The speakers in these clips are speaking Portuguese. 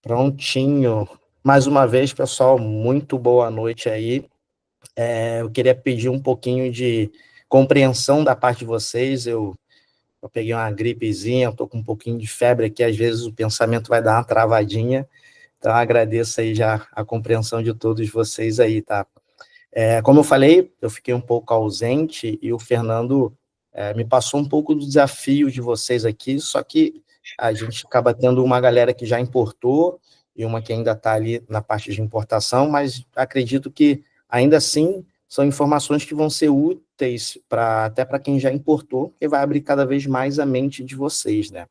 Prontinho. Mais uma vez, pessoal, muito boa noite aí. Eu queria pedir um pouquinho de compreensão da parte de vocês. Eu peguei uma gripezinha, estou com um pouquinho de febre aqui, às vezes o pensamento vai dar uma travadinha. Então, agradeço aí já a compreensão de todos vocês aí, tá? Como eu falei, eu fiquei um pouco ausente e o Fernando me passou um pouco do desafio de vocês aqui, só que a gente acaba tendo uma galera que já importou e uma que ainda está ali na parte de importação, mas acredito que ainda assim são informações que vão ser úteis até para quem já importou, porque vai abrir cada vez mais a mente de vocês, né?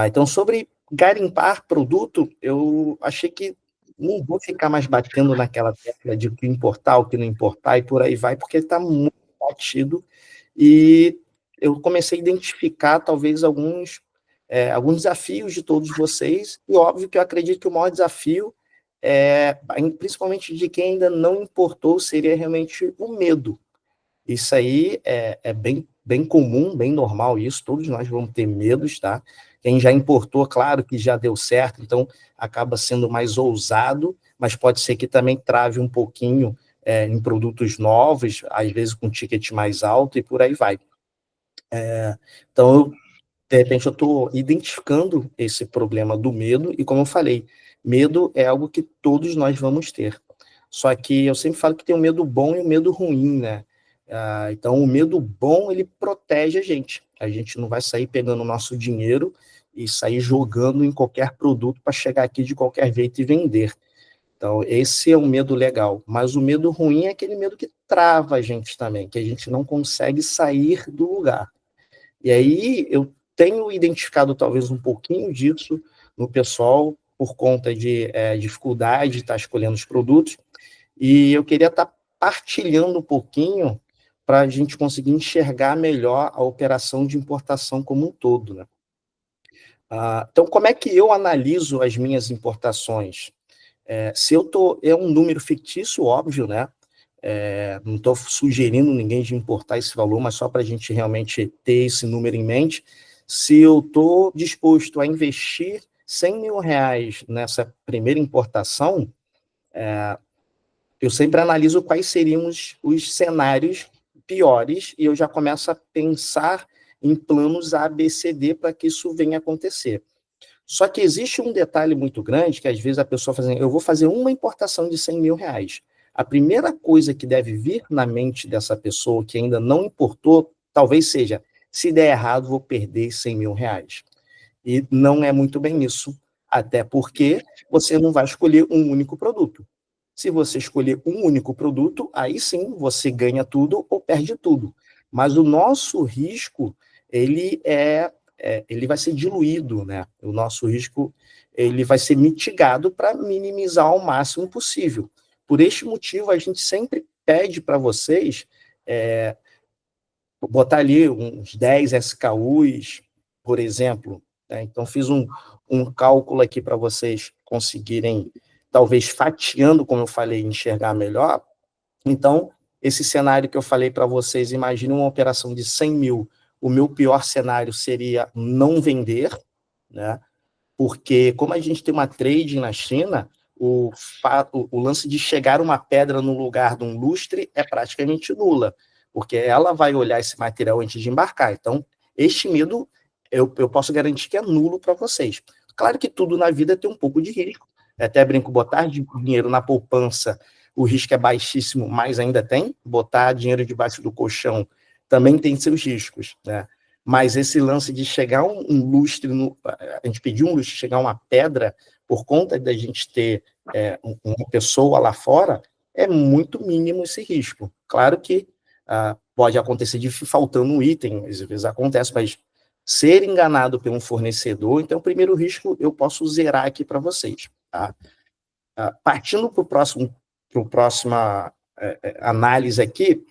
Então, sobre garimpar produto, eu achei que não vou ficar mais batendo naquela tecla de o que importar, o que não importar, e por aí vai, porque está muito batido, e eu comecei a identificar, talvez, alguns desafios de todos vocês, e óbvio que eu acredito que o maior desafio, principalmente de quem ainda não importou, seria realmente o medo. Isso aí é bem comum, bem normal isso, todos nós vamos ter medos, tá? Quem já importou, claro que já deu certo, então acaba sendo mais ousado, mas pode ser que também trave um pouquinho em produtos novos, às vezes com ticket mais alto e por aí vai. Então, de repente, eu estou identificando esse problema do medo, e como eu falei, medo é algo que todos nós vamos ter. Só que eu sempre falo que tem o medo bom e o medo ruim, né? Então, o medo bom, ele protege a gente. A gente não vai sair pegando o nosso dinheiro e sair jogando em qualquer produto para chegar aqui de qualquer jeito e vender. Então, esse é um medo legal. Mas o medo ruim é aquele medo que trava a gente também, que a gente não consegue sair do lugar. E aí eu tenho identificado talvez um pouquinho disso no pessoal por conta de dificuldade de estar escolhendo os produtos, e eu queria estar partilhando um pouquinho para a gente conseguir enxergar melhor a operação de importação como um todo, né? Então, como é que eu analiso as minhas importações? Se eu tô, é um número fictício, óbvio, né? Não estou sugerindo ninguém de importar esse valor, mas só para a gente realmente ter esse número em mente. Se eu estou disposto a investir R$ 100.000 nessa primeira importação, eu sempre analiso quais seriam os cenários piores e eu já começo a pensar em planos A, B, C, D para que isso venha acontecer. Só que existe um detalhe muito grande, que às vezes a pessoa fala assim, eu vou fazer uma importação de R$ 100.000. A primeira coisa que deve vir na mente dessa pessoa que ainda não importou, talvez seja, se der errado, vou perder R$ 100.000. E não é muito bem isso, até porque você não vai escolher um único produto. Se você escolher um único produto, aí sim você ganha tudo ou perde tudo. Mas o nosso risco, ele vai ser diluído, né? O nosso risco ele vai ser mitigado para minimizar ao máximo possível. Por este motivo, a gente sempre pede para vocês botar ali uns 10 SKUs, por exemplo, né? Então, fiz um cálculo aqui para vocês conseguirem, talvez fatiando, como eu falei, enxergar melhor. Então, esse cenário que eu falei para vocês, imagine uma operação de 100 mil. O meu pior cenário seria não vender, né? Porque, como a gente tem uma trade na China, o lance de chegar uma pedra no lugar de um lustre é praticamente nula, porque ela vai olhar esse material antes de embarcar. Então, este medo, eu posso garantir que é nulo para vocês. Claro que tudo na vida tem um pouco de risco. Até brinco, botar dinheiro na poupança, o risco é baixíssimo, mas ainda tem. Botar dinheiro debaixo do colchão também tem seus riscos, né? Mas esse lance de chegar um lustre, a gente pediu um lustre, chegar uma pedra, por conta da gente ter uma pessoa lá fora, é muito mínimo esse risco. Claro que pode acontecer de faltando um item, às vezes acontece, mas ser enganado por um fornecedor, então o primeiro risco eu posso zerar aqui para vocês. Tá? Partindo para a próxima análise aqui,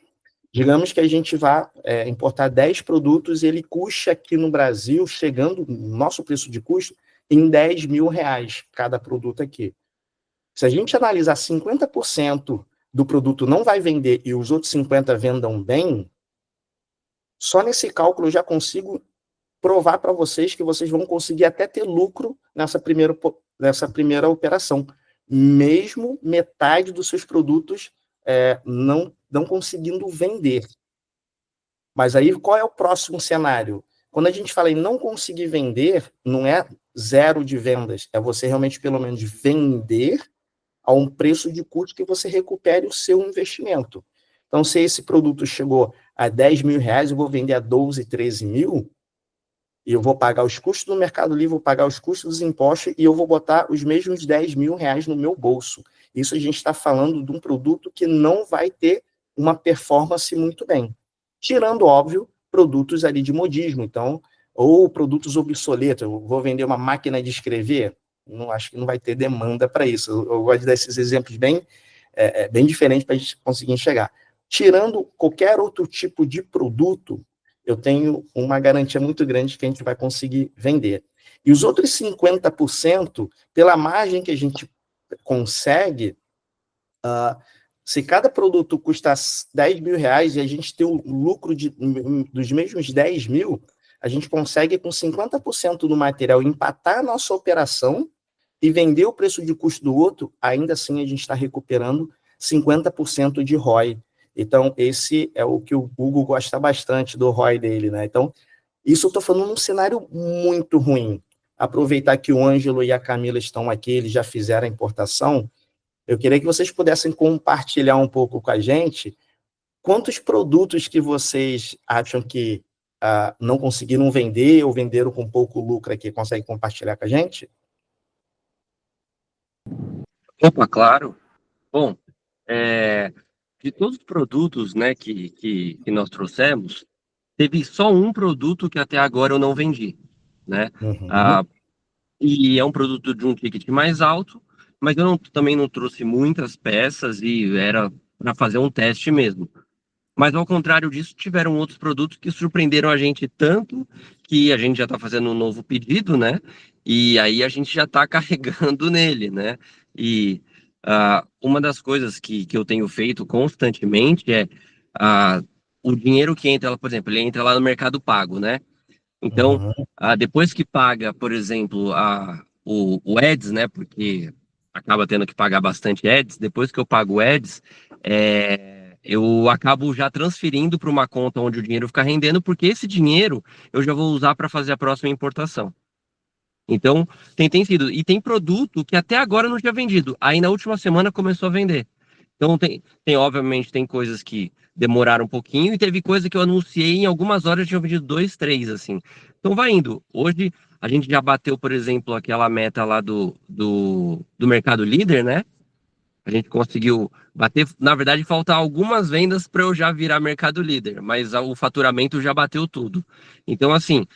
digamos que a gente vai importar 10 produtos e ele custa aqui no Brasil, chegando no nosso preço de custo, em R$ 10.000 cada produto aqui. Se a gente analisar 50% do produto não vai vender e os outros 50% vendam bem, só nesse cálculo eu já consigo provar para vocês que vocês vão conseguir até ter lucro nessa primeira operação, mesmo metade dos seus produtos não conseguindo vender. Mas aí, qual é o próximo cenário? Quando a gente fala em não conseguir vender, não é zero de vendas, é você realmente, pelo menos, vender a um preço de custo que você recupere o seu investimento. Então, se esse produto chegou a 10 mil reais, eu vou vender a 12, 13 mil, e eu vou pagar os custos do Mercado Livre, vou pagar os custos dos impostos, e eu vou botar os mesmos 10 mil reais no meu bolso. Isso a gente está falando de um produto que não vai ter uma performance muito bem. Tirando, óbvio, produtos ali de modismo, então, ou produtos obsoletos. Eu vou vender uma máquina de escrever, não acho que não vai ter demanda para isso. Eu gosto de dar esses exemplos bem diferentes para a gente conseguir enxergar. Tirando qualquer outro tipo de produto, eu tenho uma garantia muito grande que a gente vai conseguir vender. E os outros 50%, pela margem que a gente consegue, se cada produto custa 10 mil reais e a gente tem o lucro dos mesmos 10 mil, a gente consegue, com 50% do material, empatar a nossa operação e vender o preço de custo do outro, ainda assim a gente está recuperando 50% de ROI. Então, esse é o que o Google gosta bastante do ROI dele, né? Então, isso eu estou falando num cenário muito ruim. Aproveitar que o Ângelo e a Camila estão aqui, eles já fizeram a importação, eu queria que vocês pudessem compartilhar um pouco com a gente quantos produtos que vocês acham que não conseguiram vender ou venderam com pouco lucro aqui. Consegue compartilhar com a gente? Opa, claro. Bom, de todos os produtos, né, que nós trouxemos, teve só um produto que até agora eu não vendi, né? Uhum. Ah, e é um produto de um ticket mais alto, mas também não trouxe muitas peças e era para fazer um teste mesmo. Mas ao contrário disso, tiveram outros produtos que surpreenderam a gente tanto que a gente já está fazendo um novo pedido, né? E aí a gente já está carregando nele, né? E uma das coisas que eu tenho feito constantemente é o dinheiro que entra, por exemplo, ele entra lá no Mercado Pago, né? Então, Uhum. depois que paga, por exemplo, o Ads, né? Porque acaba tendo que pagar bastante Ads, depois que eu pago o Ads, eu acabo já transferindo para uma conta onde o dinheiro fica rendendo, porque esse dinheiro eu já vou usar para fazer a próxima importação. Então, tem sido. E tem produto que até agora não tinha vendido. Aí na última semana começou a vender. Então, obviamente, tem coisas que demoraram um pouquinho e teve coisa que eu anunciei em algumas horas, tinha vendido 2, 3, assim. Então, vai indo. Hoje, a gente já bateu, por exemplo, aquela meta lá do Mercado Líder, né? A gente conseguiu bater. Na verdade, faltam algumas vendas para eu já virar Mercado Líder, mas o faturamento já bateu tudo. Então, assim,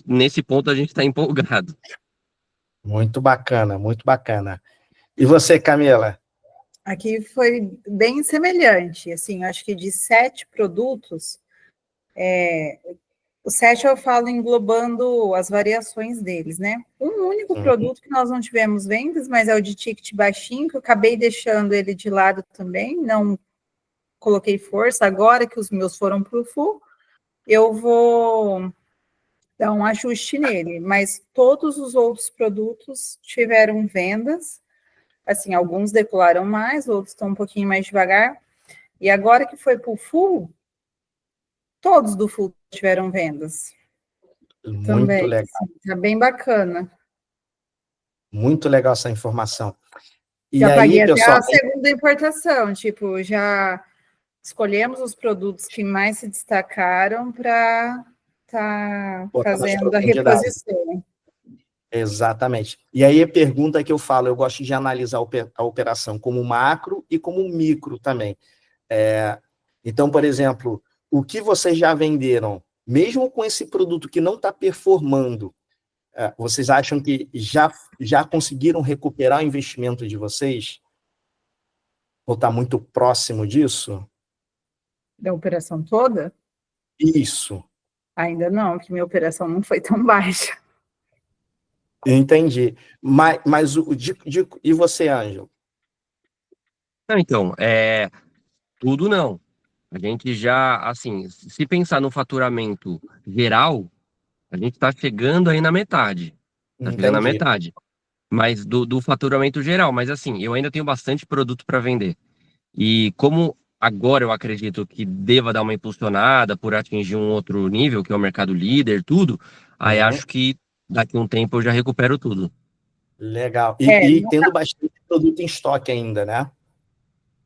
nesse ponto, a gente está empolgado. Muito bacana, muito bacana. E você, Camila? Aqui foi bem semelhante, assim, acho que de 7 produtos, o 7 eu falo englobando as variações deles, né? Um único produto que nós não tivemos vendas, mas é o de ticket baixinho, que eu acabei deixando ele de lado também, não coloquei força, agora que os meus foram para o full, eu vou dar um ajuste nele, mas todos os outros produtos tiveram vendas, assim, alguns decolaram mais, outros estão um pouquinho mais devagar, e agora que foi para o full, todos do full tiveram vendas. Muito Também, legal. tá bem bacana. Muito legal essa informação. E Já aí, paguei até pessoal, a segunda importação, tipo, já escolhemos os produtos que mais se destacaram para estar botar mais fazendo a profundidade. reposição. Exatamente. E aí a pergunta que eu falo, eu gosto de analisar a operação como macro e como micro também. Então, por exemplo, o que vocês já venderam, mesmo com esse produto que não está performando, vocês acham que já conseguiram recuperar o investimento de vocês? Ou está muito próximo disso? Da operação toda? Isso. Ainda não, que minha operação não foi tão baixa. Entendi. Mas e você, Ângelo? Não, então, tudo não. A gente já, assim, se pensar no faturamento geral, a gente está chegando aí na metade. Está chegando na Entendi. metade. mas do faturamento geral. Mas assim, eu ainda tenho bastante produto para vender. E como agora eu acredito que deva dar uma impulsionada por atingir um outro nível, que é o mercado líder, tudo, aí Uhum. acho que daqui a um tempo eu já recupero tudo. Legal. E, É, e tendo bastante produto em estoque ainda, né?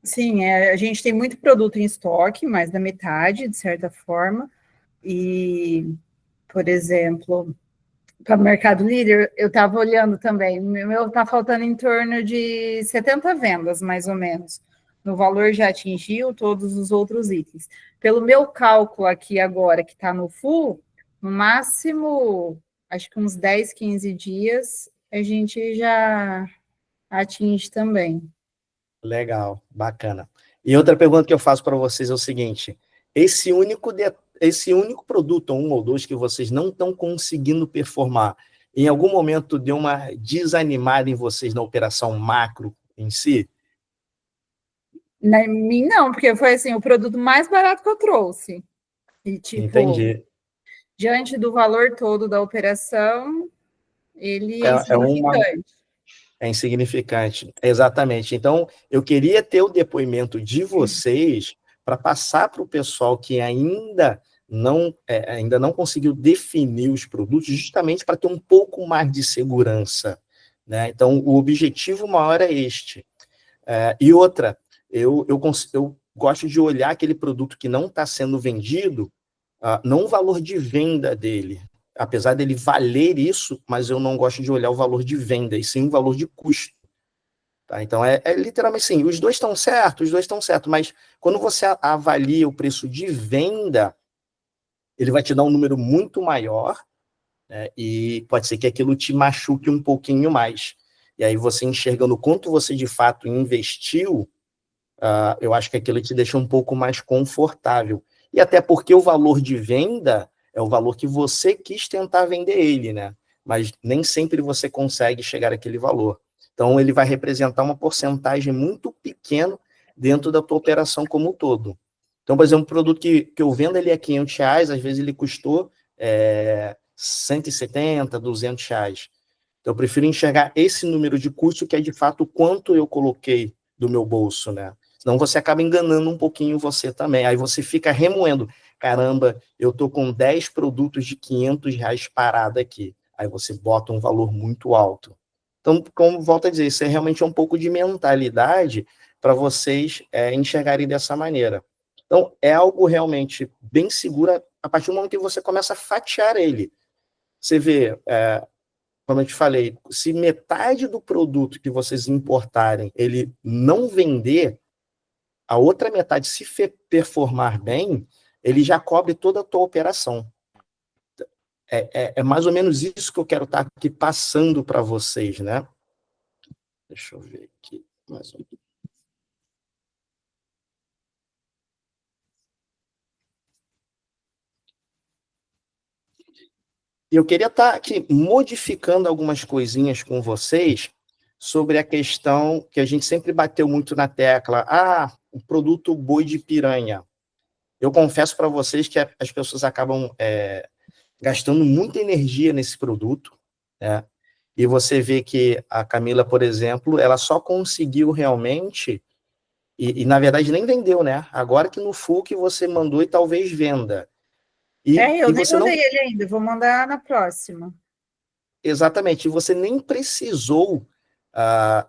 sim, a gente tem muito produto em estoque, mais da metade, de certa forma. E, por exemplo, para o Mercado Líder, eu estava olhando também, o meu está faltando em torno de 70 vendas, mais ou menos. No valor já atingiu todos os outros itens. Pelo meu cálculo aqui agora, que está no full, no máximo, acho que uns 10, 15 dias, a gente já atinge também. Legal, bacana. E outra pergunta que eu faço para vocês é o seguinte: esse único produto, um ou dois, que vocês não estão conseguindo performar, em algum momento deu uma desanimada em vocês na operação macro em si? Na mim, não, porque foi assim, o produto mais barato que eu trouxe. E, tipo, Entendi. diante do valor todo da operação, ele é É uma insignificante. É insignificante, exatamente. Então, eu queria ter o depoimento de vocês para passar para o pessoal que ainda não conseguiu definir os produtos, justamente para ter um pouco mais de segurança, né? Então, o objetivo maior é este. E outra, eu gosto de olhar aquele produto que não está sendo vendido, não o valor de venda dele, apesar dele valer isso, mas eu não gosto de olhar o valor de venda, e sim o valor de custo. Tá? Então, literalmente assim, os dois estão certos, mas quando você avalia o preço de venda, ele vai te dar um número muito maior, né, e pode ser que aquilo te machuque um pouquinho mais. E aí você enxergando quanto você de fato investiu, eu acho que aquilo te deixa um pouco mais confortável. E até porque o valor de venda é o valor que você quis tentar vender ele, né? Mas nem sempre você consegue chegar àquele valor. Então, ele vai representar uma porcentagem muito pequena dentro da tua operação como um todo. Então, por exemplo, um produto que eu vendo ele é R$ 500, às vezes ele custou 170, R$ 200. Então, eu prefiro enxergar esse número de custo, que é de fato quanto eu coloquei do meu bolso, né? Senão você acaba enganando um pouquinho você também. Aí você fica remoendo. Caramba, eu tô com 10 produtos de R$ 500 parado aqui. Aí você bota um valor muito alto. Então, como volto a dizer, isso é realmente um pouco de mentalidade para vocês enxergarem dessa maneira. Então, é algo realmente bem seguro a partir do momento que você começa a fatiar ele. Você vê, como eu te falei, se metade do produto que vocês importarem ele não vender, a outra metade, se performar bem, ele já cobre toda a tua operação. É mais ou menos isso que eu quero estar aqui passando para vocês, né? Deixa eu ver aqui mais um. E eu queria estar aqui modificando algumas coisinhas com vocês sobre a questão que a gente sempre bateu muito na tecla. O produto boi de piranha. Eu confesso para vocês que as pessoas acabam gastando muita energia nesse produto, né? E você vê que a Camila, por exemplo, ela só conseguiu realmente, na verdade nem vendeu, né? Agora que no full que você mandou e talvez venda. Eu E nem você não, mandei ele ainda, vou mandar na próxima. exatamente, você nem precisou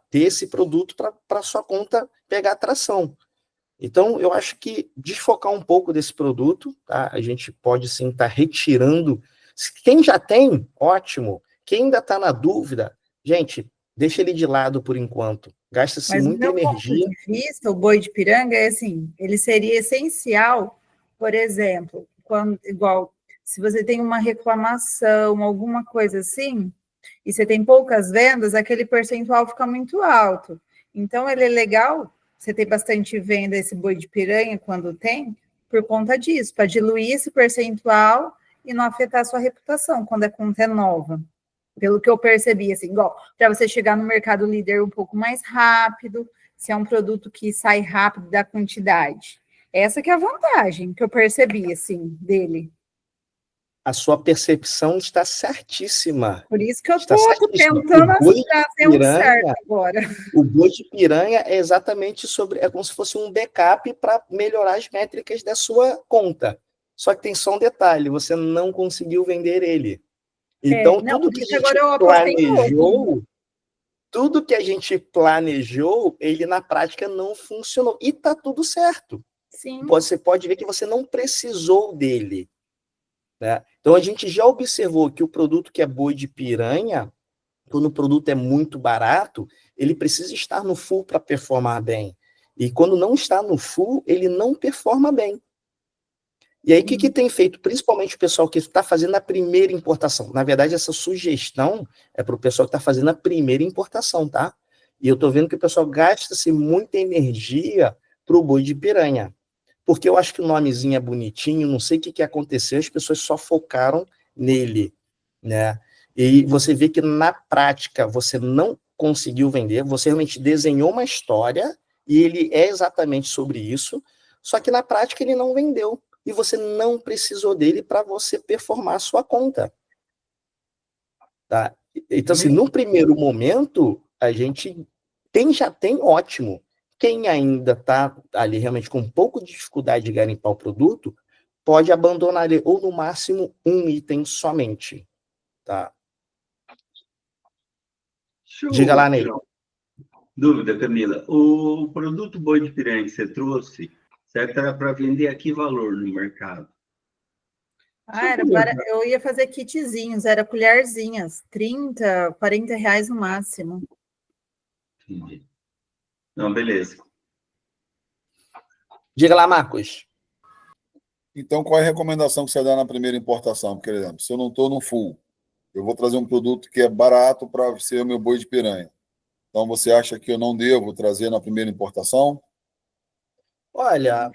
ter esse produto para sua conta pegar atração. Então, eu acho que desfocar um pouco desse produto, tá? A gente pode sim estar retirando. Quem já tem, ótimo. Quem ainda está na dúvida, gente, deixa ele de lado por enquanto. Gasta-se Mas do muita meu ponto energia. de vista, o boi de piranga é assim, ele seria essencial, por exemplo, quando igual se você tem uma reclamação, alguma coisa assim, e você tem poucas vendas, aquele percentual fica muito alto. Então, ele é legal, você ter bastante venda, esse boi de piranha, quando tem, por conta disso, para diluir esse percentual e não afetar a sua reputação quando a conta é nova. Pelo que eu percebi, assim, igual, para você chegar no mercado líder um pouco mais rápido, se é um produto que sai rápido da quantidade. Essa que é a vantagem que eu percebi, assim, dele. A sua percepção está certíssima. Por isso que eu Está estou certíssima. tentando O boi de trazer um certo piranha, agora. o boi de piranha é exatamente sobre, é como se fosse um backup para melhorar as métricas da sua conta. Só que tem só um detalhe, você não conseguiu vender ele. Então, Não, tudo por que a isso agora gente eu apostei em outro. planejou, ele na prática não funcionou. E tá tudo certo. Sim. Você pode ver que você não precisou dele. Né? Então, a gente já observou que o produto que é boi de piranha, quando o produto é muito barato, ele precisa estar no full para performar bem. E quando não está no full, ele não performa bem. E aí, o que tem feito? Principalmente o pessoal que está fazendo a primeira importação. Na verdade, essa sugestão é para o pessoal que está fazendo a primeira importação, tá? E eu estou vendo que o pessoal gasta-se muita energia para o boi de piranha. Porque eu acho que o nomezinho é bonitinho, não sei o que aconteceu, as pessoas só focaram nele, né? E você vê que na prática você não conseguiu vender, você realmente desenhou uma história e ele é exatamente sobre isso, só que na prática ele não vendeu e você não precisou dele para você performar a sua conta. Tá? Então, assim, no primeiro momento, a gente já tem ótimo. Quem ainda está ali realmente com um pouco de dificuldade de garimpar o produto, pode abandonar ele, ou no máximo um item somente. Tá? Deixa Diga lá, eu Ney. tirar uma dúvida, Camila. O produto boi de piranha que você trouxe, certo? Era para vender a que valor no mercado? Eu ia fazer kitzinhos, era colherzinhas, 30, 40 reais no máximo. Entendi. Não, beleza. Diga lá, Marcos. Então, qual é a recomendação que você dá na primeira importação? Por exemplo, se eu não estou no full, eu vou trazer um produto que é barato para ser o meu boi de piranha. Então, você acha que eu não devo trazer na primeira importação? Olha,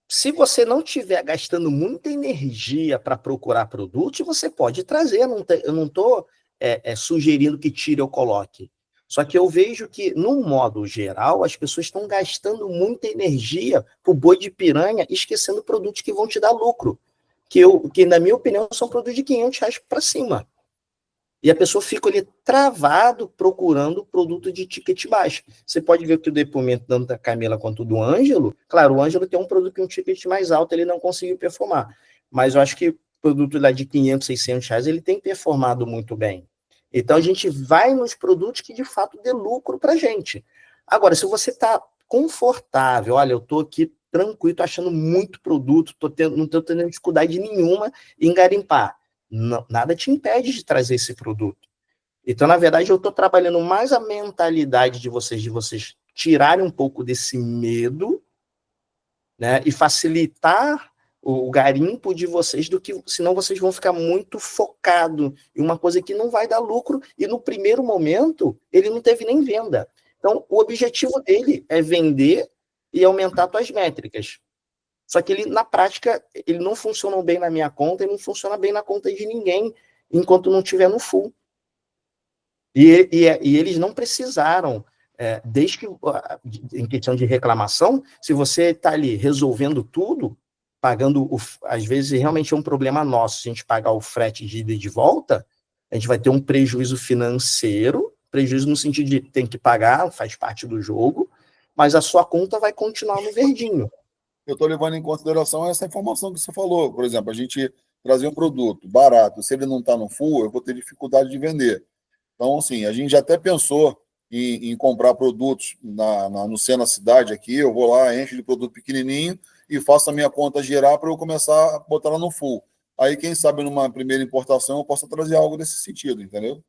se você não estiver gastando muita energia para procurar produtos, você pode trazer. Eu não estou sugerindo que tire ou coloque. Só que eu vejo que, no modo geral, as pessoas estão gastando muita energia para o boi de piranha, esquecendo produtos que vão te dar lucro. Que, na minha opinião, são produtos de R$ 500 para cima. E a pessoa fica ali travado procurando produto de ticket baixo. Você pode ver que o depoimento tanto da Camila quanto do Ângelo, claro, o Ângelo tem um produto com um ticket mais alto, ele não conseguiu performar. Mas eu acho que o produto lá de R$ 500, R$ 600, ele tem performado muito bem. Então a gente vai nos produtos que de fato dê lucro para a gente. Agora, se você está confortável, olha, eu estou aqui tranquilo, estou achando muito produto, não estou tendo dificuldade nenhuma em garimpar. Não, nada te impede de trazer esse produto. Então, na verdade, eu estou trabalhando mais a mentalidade de vocês tirarem um pouco desse medo, né, e facilitar o garimpo de vocês, do que senão vocês vão ficar muito focados em uma coisa que não vai dar lucro, e no primeiro momento ele não teve nem venda. Então, o objetivo dele é vender e aumentar suas métricas. Só que ele, na prática, ele não funciona bem na minha conta e não funciona bem na conta de ninguém enquanto não estiver no full. E eles não precisaram, desde que, em questão de reclamação, se você está ali resolvendo tudo, pagando, às vezes realmente é um problema nosso, se a gente pagar o frete de ida e de volta, a gente vai ter um prejuízo financeiro, prejuízo no sentido de tem que pagar, faz parte do jogo, mas a sua conta vai continuar no verdinho. Eu estou levando em consideração essa informação que você falou. Por exemplo, a gente trazer um produto barato, se ele não está no full, eu vou ter dificuldade de vender. Então, assim, a gente já até pensou em comprar produtos no Sena Cidade aqui, eu vou lá, encho de produto pequenininho e faço a minha conta girar para eu começar a botar ela no full. Aí, quem sabe, numa primeira importação, eu possa trazer algo nesse sentido, entendeu?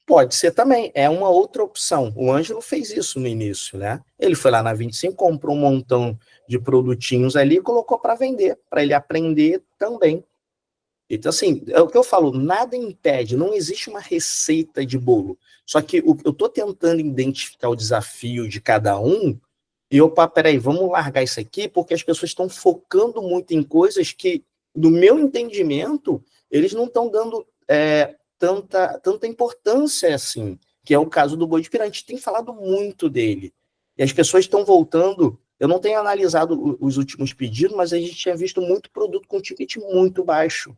Pode ser também, é uma outra opção. O Ângelo fez isso no início, né? Ele foi lá na 25, comprou um montão de produtinhos ali e colocou para vender, para ele aprender também. Então, assim, é o que eu falo, nada impede, não existe uma receita de bolo. Só que eu estou tentando identificar o desafio de cada um e, opa, peraí, vamos largar isso aqui, porque as pessoas estão focando muito em coisas que, no meu entendimento, eles não estão dando tanta importância assim, que é o caso do boi de pirâmide. A gente tem falado muito dele. E as pessoas estão voltando Eu não tenho analisado os últimos pedidos, mas a gente tinha visto muito produto com ticket muito baixo.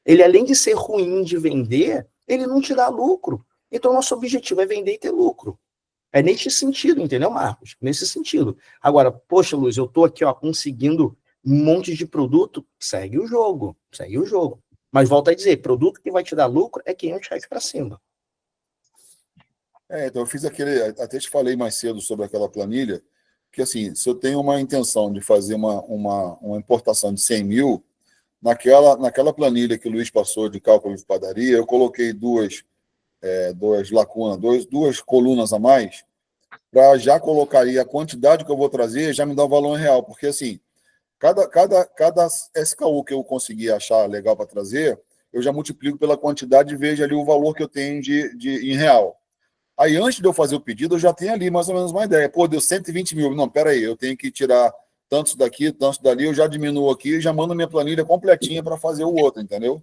Ele, além de ser ruim de vender, ele não te dá lucro. Então, nosso objetivo é vender e ter lucro. É nesse sentido, entendeu, Marcos? Nesse sentido. Agora, poxa, Luiz, eu estou aqui, ó, conseguindo um monte de produto, segue o jogo, segue o jogo. Mas volta a dizer, produto que vai te dar lucro é R$500 para cima. Então eu fiz até te falei mais cedo sobre aquela planilha, que assim, se eu tenho uma intenção de fazer uma importação de 100 mil, naquela planilha que o Luiz passou de cálculo de padaria, eu coloquei duas lacunas, duas colunas a mais, para já colocar aí a quantidade que eu vou trazer, já me dá o valor real, porque assim, cada SKU que eu conseguir achar legal para trazer, eu já multiplico pela quantidade e vejo ali o valor que eu tenho em real. Aí, antes de eu fazer o pedido, eu já tenho ali mais ou menos uma ideia. Pô, deu 120 mil. Não, peraí, eu tenho que tirar tantos daqui, tantos dali, eu já diminuo aqui e já mando minha planilha completinha para fazer o outro, entendeu?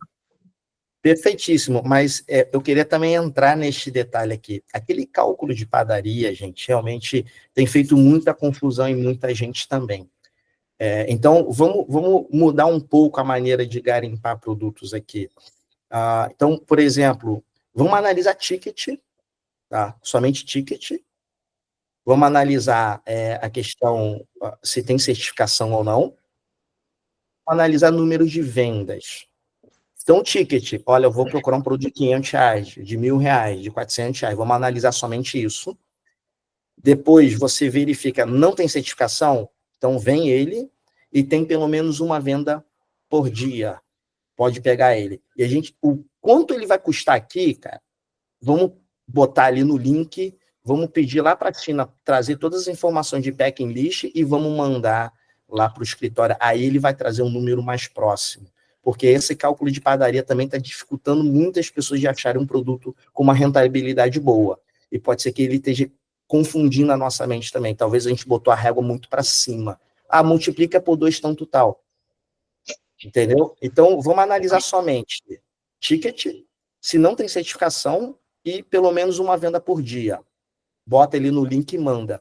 Perfeitíssimo, mas eu queria também entrar neste detalhe aqui. Aquele cálculo de padaria, gente, realmente tem feito muita confusão em muita gente também. Então, vamos mudar um pouco a maneira de garimpar produtos aqui. Então, por exemplo, vamos analisar ticket, tá? Somente ticket. Vamos analisar a questão se tem certificação ou não. Vamos analisar número de vendas. Então, ticket, olha, eu vou procurar um produto de R$500, de R$1.000, de R$400, vamos analisar somente isso. Depois, você verifica, não tem certificação? Então, vem ele e tem pelo menos uma venda por dia. Pode pegar ele. E o quanto ele vai custar aqui, cara, vamos botar ali no link, vamos pedir lá para a China trazer todas as informações de packing list e vamos mandar lá para o escritório. Aí ele vai trazer um número mais próximo. Porque esse cálculo de padaria também está dificultando muitas pessoas de acharem um produto com uma rentabilidade boa. E pode ser que ele esteja confundindo a nossa mente também. Talvez a gente botou a régua muito para cima. Multiplica por 2 tanto tal. Entendeu? Então, vamos analisar somente ticket, se não tem certificação, e pelo menos uma venda por dia. Bota ele no link e manda.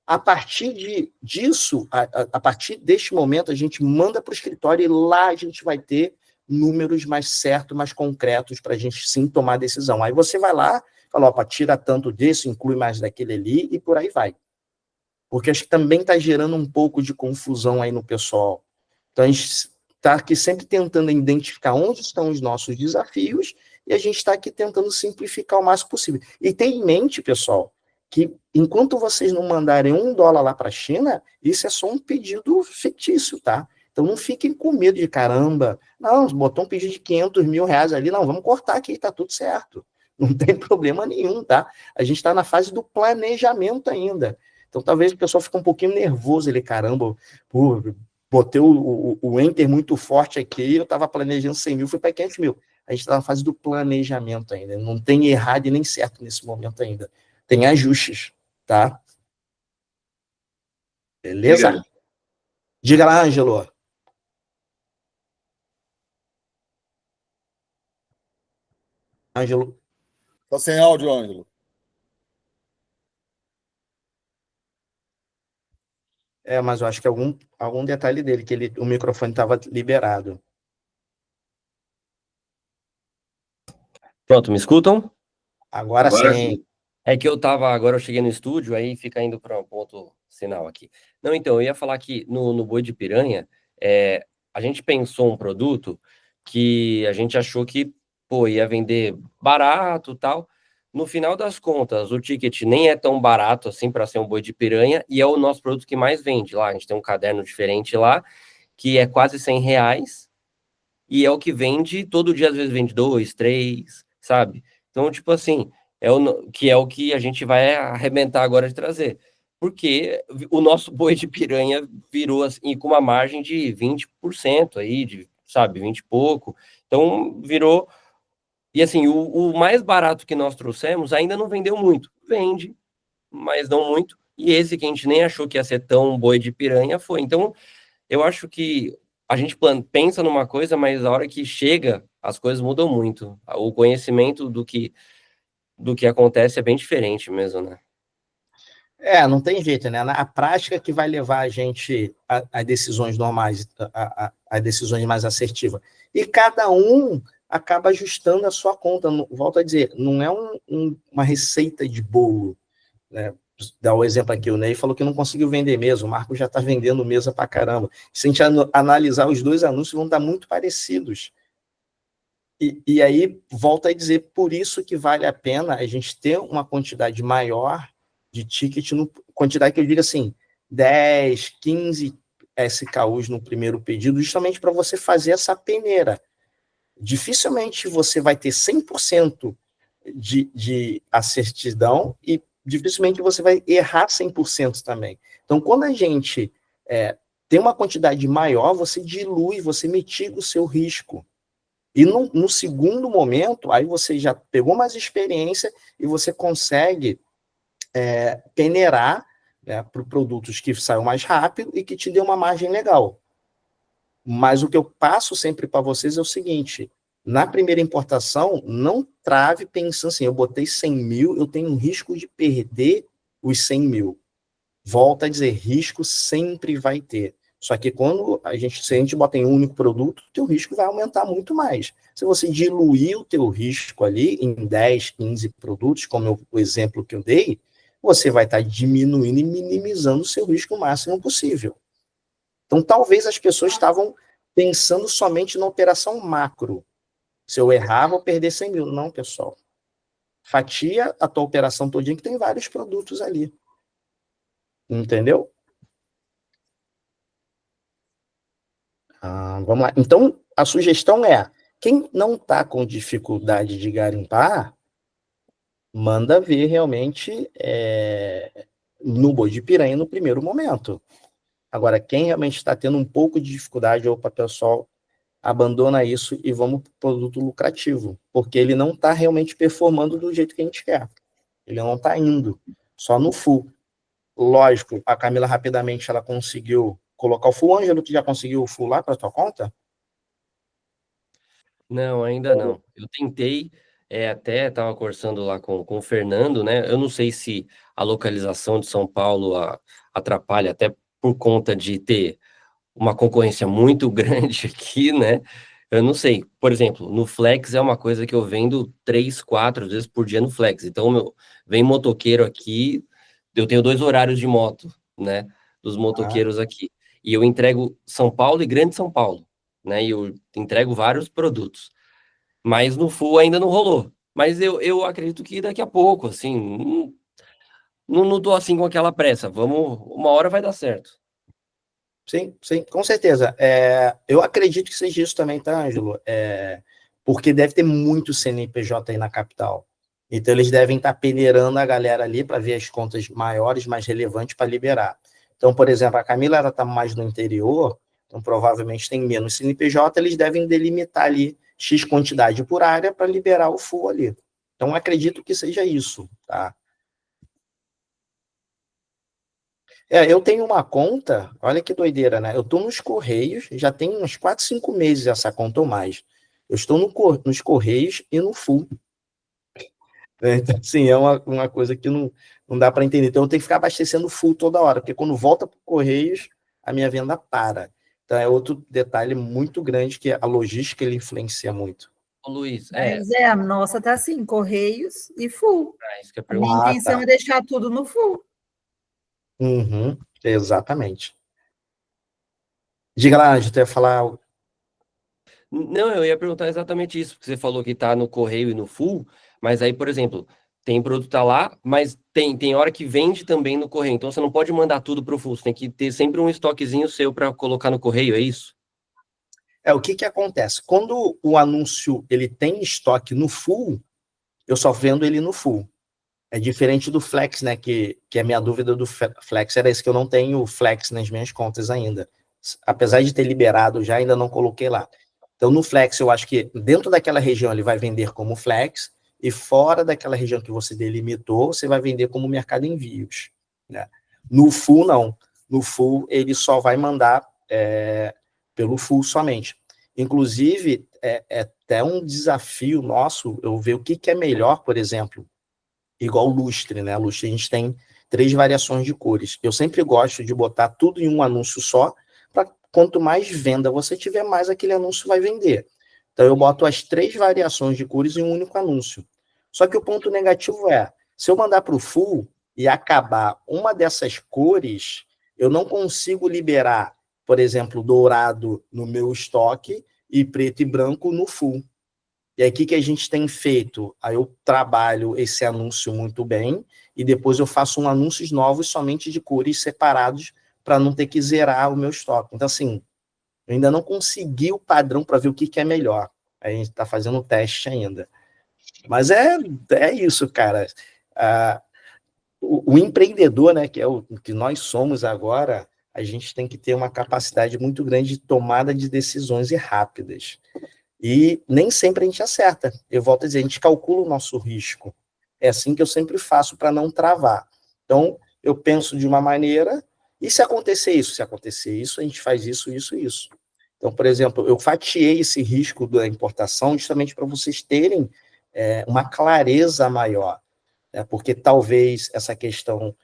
A partir disso, a partir deste momento, a gente manda para o escritório e lá a gente vai ter números mais certos, mais concretos, para a gente sim tomar a decisão. Aí você vai lá, fala, opa, tira tanto desse, inclui mais daquele ali, e por aí vai. Porque acho que também está gerando um pouco de confusão aí no pessoal. Então, a gente está aqui sempre tentando identificar onde estão os nossos desafios e a gente está aqui tentando simplificar o máximo possível. E tem em mente, pessoal, que enquanto vocês não mandarem $1 lá para a China, isso é só um pedido fictício, tá? Então não fiquem com medo de caramba. Não, botou um pedido de R$500 mil ali, não, vamos cortar aqui, tá tudo certo. Não tem problema nenhum, tá? A gente está na fase do planejamento ainda. Então talvez o pessoal fique um pouquinho nervoso ali, caramba, botei o enter muito forte aqui, eu estava planejando 100 mil, fui para 500 mil. A gente está na fase do planejamento ainda, não tem errado e nem certo nesse momento ainda. Tem ajustes, tá? Beleza? Obrigado. Diga lá, Ângelo. Ângelo. Tá sem áudio, Ângelo. Mas eu acho que algum detalhe dele, que o microfone estava liberado. Pronto, me escutam? Agora sim. É que agora eu cheguei no estúdio, aí fica indo para um ponto sinal aqui. Não, então, eu ia falar que no boi de piranha, a gente pensou um produto que a gente achou que, pô, ia vender barato e tal. No final das contas, o ticket nem é tão barato assim para ser um boi de piranha, e é o nosso produto que mais vende lá. A gente tem um caderno diferente lá, que é quase R$100, e é o que vende, todo dia às vezes vende 2, 3, sabe? Então, tipo assim, é o que a gente vai arrebentar agora de trazer. Porque o nosso boi de piranha virou assim, com uma margem de 20% aí, sabe, 20 e pouco. Então, virou... E assim, o mais barato que nós trouxemos ainda não vendeu muito. Vende, mas não muito. E esse que a gente nem achou que ia ser tão boi de piranha foi. Então, eu acho que a gente pensa numa coisa, mas a hora que chega, as coisas mudam muito. O conhecimento do que acontece é bem diferente mesmo, né? Não tem jeito, né? A prática que vai levar a gente a decisões normais, a decisões mais assertivas. E cada um acaba ajustando a sua conta. Volto a dizer, não é uma receita de bolo, né? Dá o exemplo aqui, o Ney falou que não conseguiu vender mesa, o Marco já está vendendo mesa para caramba. Se a gente analisar os dois anúncios, vão estar muito parecidos. E aí, volto a dizer, por isso que vale a pena a gente ter uma quantidade maior de ticket, quantidade que eu digo assim, 10, 15 SKUs no primeiro pedido, justamente para você fazer essa peneira. Dificilmente você vai ter 100% de acertidão e dificilmente você vai errar 100% também. Então, quando a gente tem uma quantidade maior, você dilui, você mitiga o seu risco. E no segundo momento, aí você já pegou mais experiência e você consegue peneirar, né, para produtos que saiam mais rápido e que te dê uma margem legal. Mas o que eu passo sempre para vocês é o seguinte: na primeira importação, não trave pensando assim, eu botei 100 mil, eu tenho um risco de perder os 100 mil. Volto a dizer, risco sempre vai ter. Só que se a gente bota em um único produto, o teu risco vai aumentar muito mais. Se você diluir o teu risco ali em 10, 15 produtos, como o exemplo que eu dei, você vai estar diminuindo e minimizando o seu risco o máximo possível. Então, talvez as pessoas estavam pensando somente na operação macro. Se eu errar, vou perder 100 mil. Não, pessoal. Fatia a tua operação todinha, que tem vários produtos ali. Entendeu? Vamos lá. Então, a sugestão é, quem não está com dificuldade de garimpar, manda ver realmente no boi de piranha no primeiro momento. Agora, quem realmente está tendo um pouco de dificuldade, opa, pessoal, abandona isso e vamos para o produto lucrativo, porque ele não está realmente performando do jeito que a gente quer. Ele não está indo, só no full. Lógico, a Camila rapidamente ela conseguiu colocar o full. Ângelo, tu já conseguiu o full lá para tua conta? Não, ainda não. Eu tentei, até estava conversando lá com o Fernando, né? Eu não sei se a localização de São Paulo atrapalha, até por conta de ter uma concorrência muito grande aqui, né? Eu não sei. Por exemplo, no Flex é uma coisa que eu vendo 3, 4 vezes por dia no Flex. Então, vem motoqueiro aqui, eu tenho 2 horários de moto, né? Dos motoqueiros aqui. E eu entrego São Paulo e Grande São Paulo, né? E eu entrego vários produtos. Mas no Full ainda não rolou. Mas eu acredito que daqui a pouco, assim, não tô assim com aquela pressa. Uma hora vai dar certo. Sim, sim, com certeza. Eu acredito que seja isso também, tá, Ângelo? Porque deve ter muito CNPJ aí na capital. Então, eles devem estar peneirando a galera ali para ver as contas maiores, mais relevantes para liberar. Então, por exemplo, a Camila está mais no interior, então provavelmente tem menos CNPJ, eles devem delimitar ali X quantidade por área para liberar o full ali. Então, acredito que seja isso, tá? Eu tenho uma conta, olha que doideira, né? Eu estou nos Correios, já tem uns 4, 5 meses essa conta ou mais. Eu estou nos Correios e no Full. Então, assim, é uma coisa que não dá para entender. Então, eu tenho que ficar abastecendo Full toda hora, porque quando volta para o Correios, a minha venda para. Então, é outro detalhe muito grande, que a logística ele influencia muito. Ô, Luiz, Mas a nossa tá assim, Correios e Full. isso que eu A minha pergunto. intenção Tá. é deixar tudo no Full. Uhum, exatamente. Diga lá, Ângelo, tu ia falar algo. Não, eu ia perguntar exatamente isso, porque você falou que tá no correio e no full, mas aí, por exemplo, tem produto tá lá, mas tem hora que vende também no correio, então você não pode mandar tudo pro full, você tem que ter sempre um estoquezinho seu para colocar no correio, é isso? O que acontece? Quando o anúncio ele tem estoque no Full, eu só vendo ele no Full. É diferente do Flex, né? Que a minha dúvida do Flex era isso, que eu não tenho Flex nas minhas contas ainda. Apesar de ter liberado, já ainda não coloquei lá. Então, no Flex, eu acho que dentro daquela região ele vai vender como Flex, e fora daquela região que você delimitou, você vai vender como mercado envios. Né? No Full, não. No Full, ele só vai mandar pelo Full somente. Inclusive, é até um desafio nosso eu ver o que é melhor, por exemplo, igual lustre, né? Lustre a gente tem 3 variações de cores. Eu sempre gosto de botar tudo em um anúncio só, para quanto mais venda você tiver, mais aquele anúncio vai vender. Então eu boto as 3 variações de cores em um único anúncio. Só que o ponto negativo é, se eu mandar para o full e acabar uma dessas cores, eu não consigo liberar, por exemplo, dourado no meu estoque e preto e branco no full. E aí, o que a gente tem feito? Aí eu trabalho esse anúncio muito bem e depois eu faço anúncios novos somente de cores separados para não ter que zerar o meu estoque. Então, assim, eu ainda não consegui o padrão para ver o que é melhor. A gente está fazendo o teste ainda. Mas é isso, cara. O empreendedor, né, que é o que nós somos agora, a gente tem que ter uma capacidade muito grande de tomada de decisões e rápidas. E nem sempre a gente acerta. Eu volto a dizer, a gente calcula o nosso risco. É assim que eu sempre faço para não travar. Então, eu penso de uma maneira, e se acontecer isso? Se acontecer isso, a gente faz isso, isso, isso. Então, por exemplo, eu fatiei esse risco da importação justamente para vocês terem uma clareza maior. Porque talvez essa questão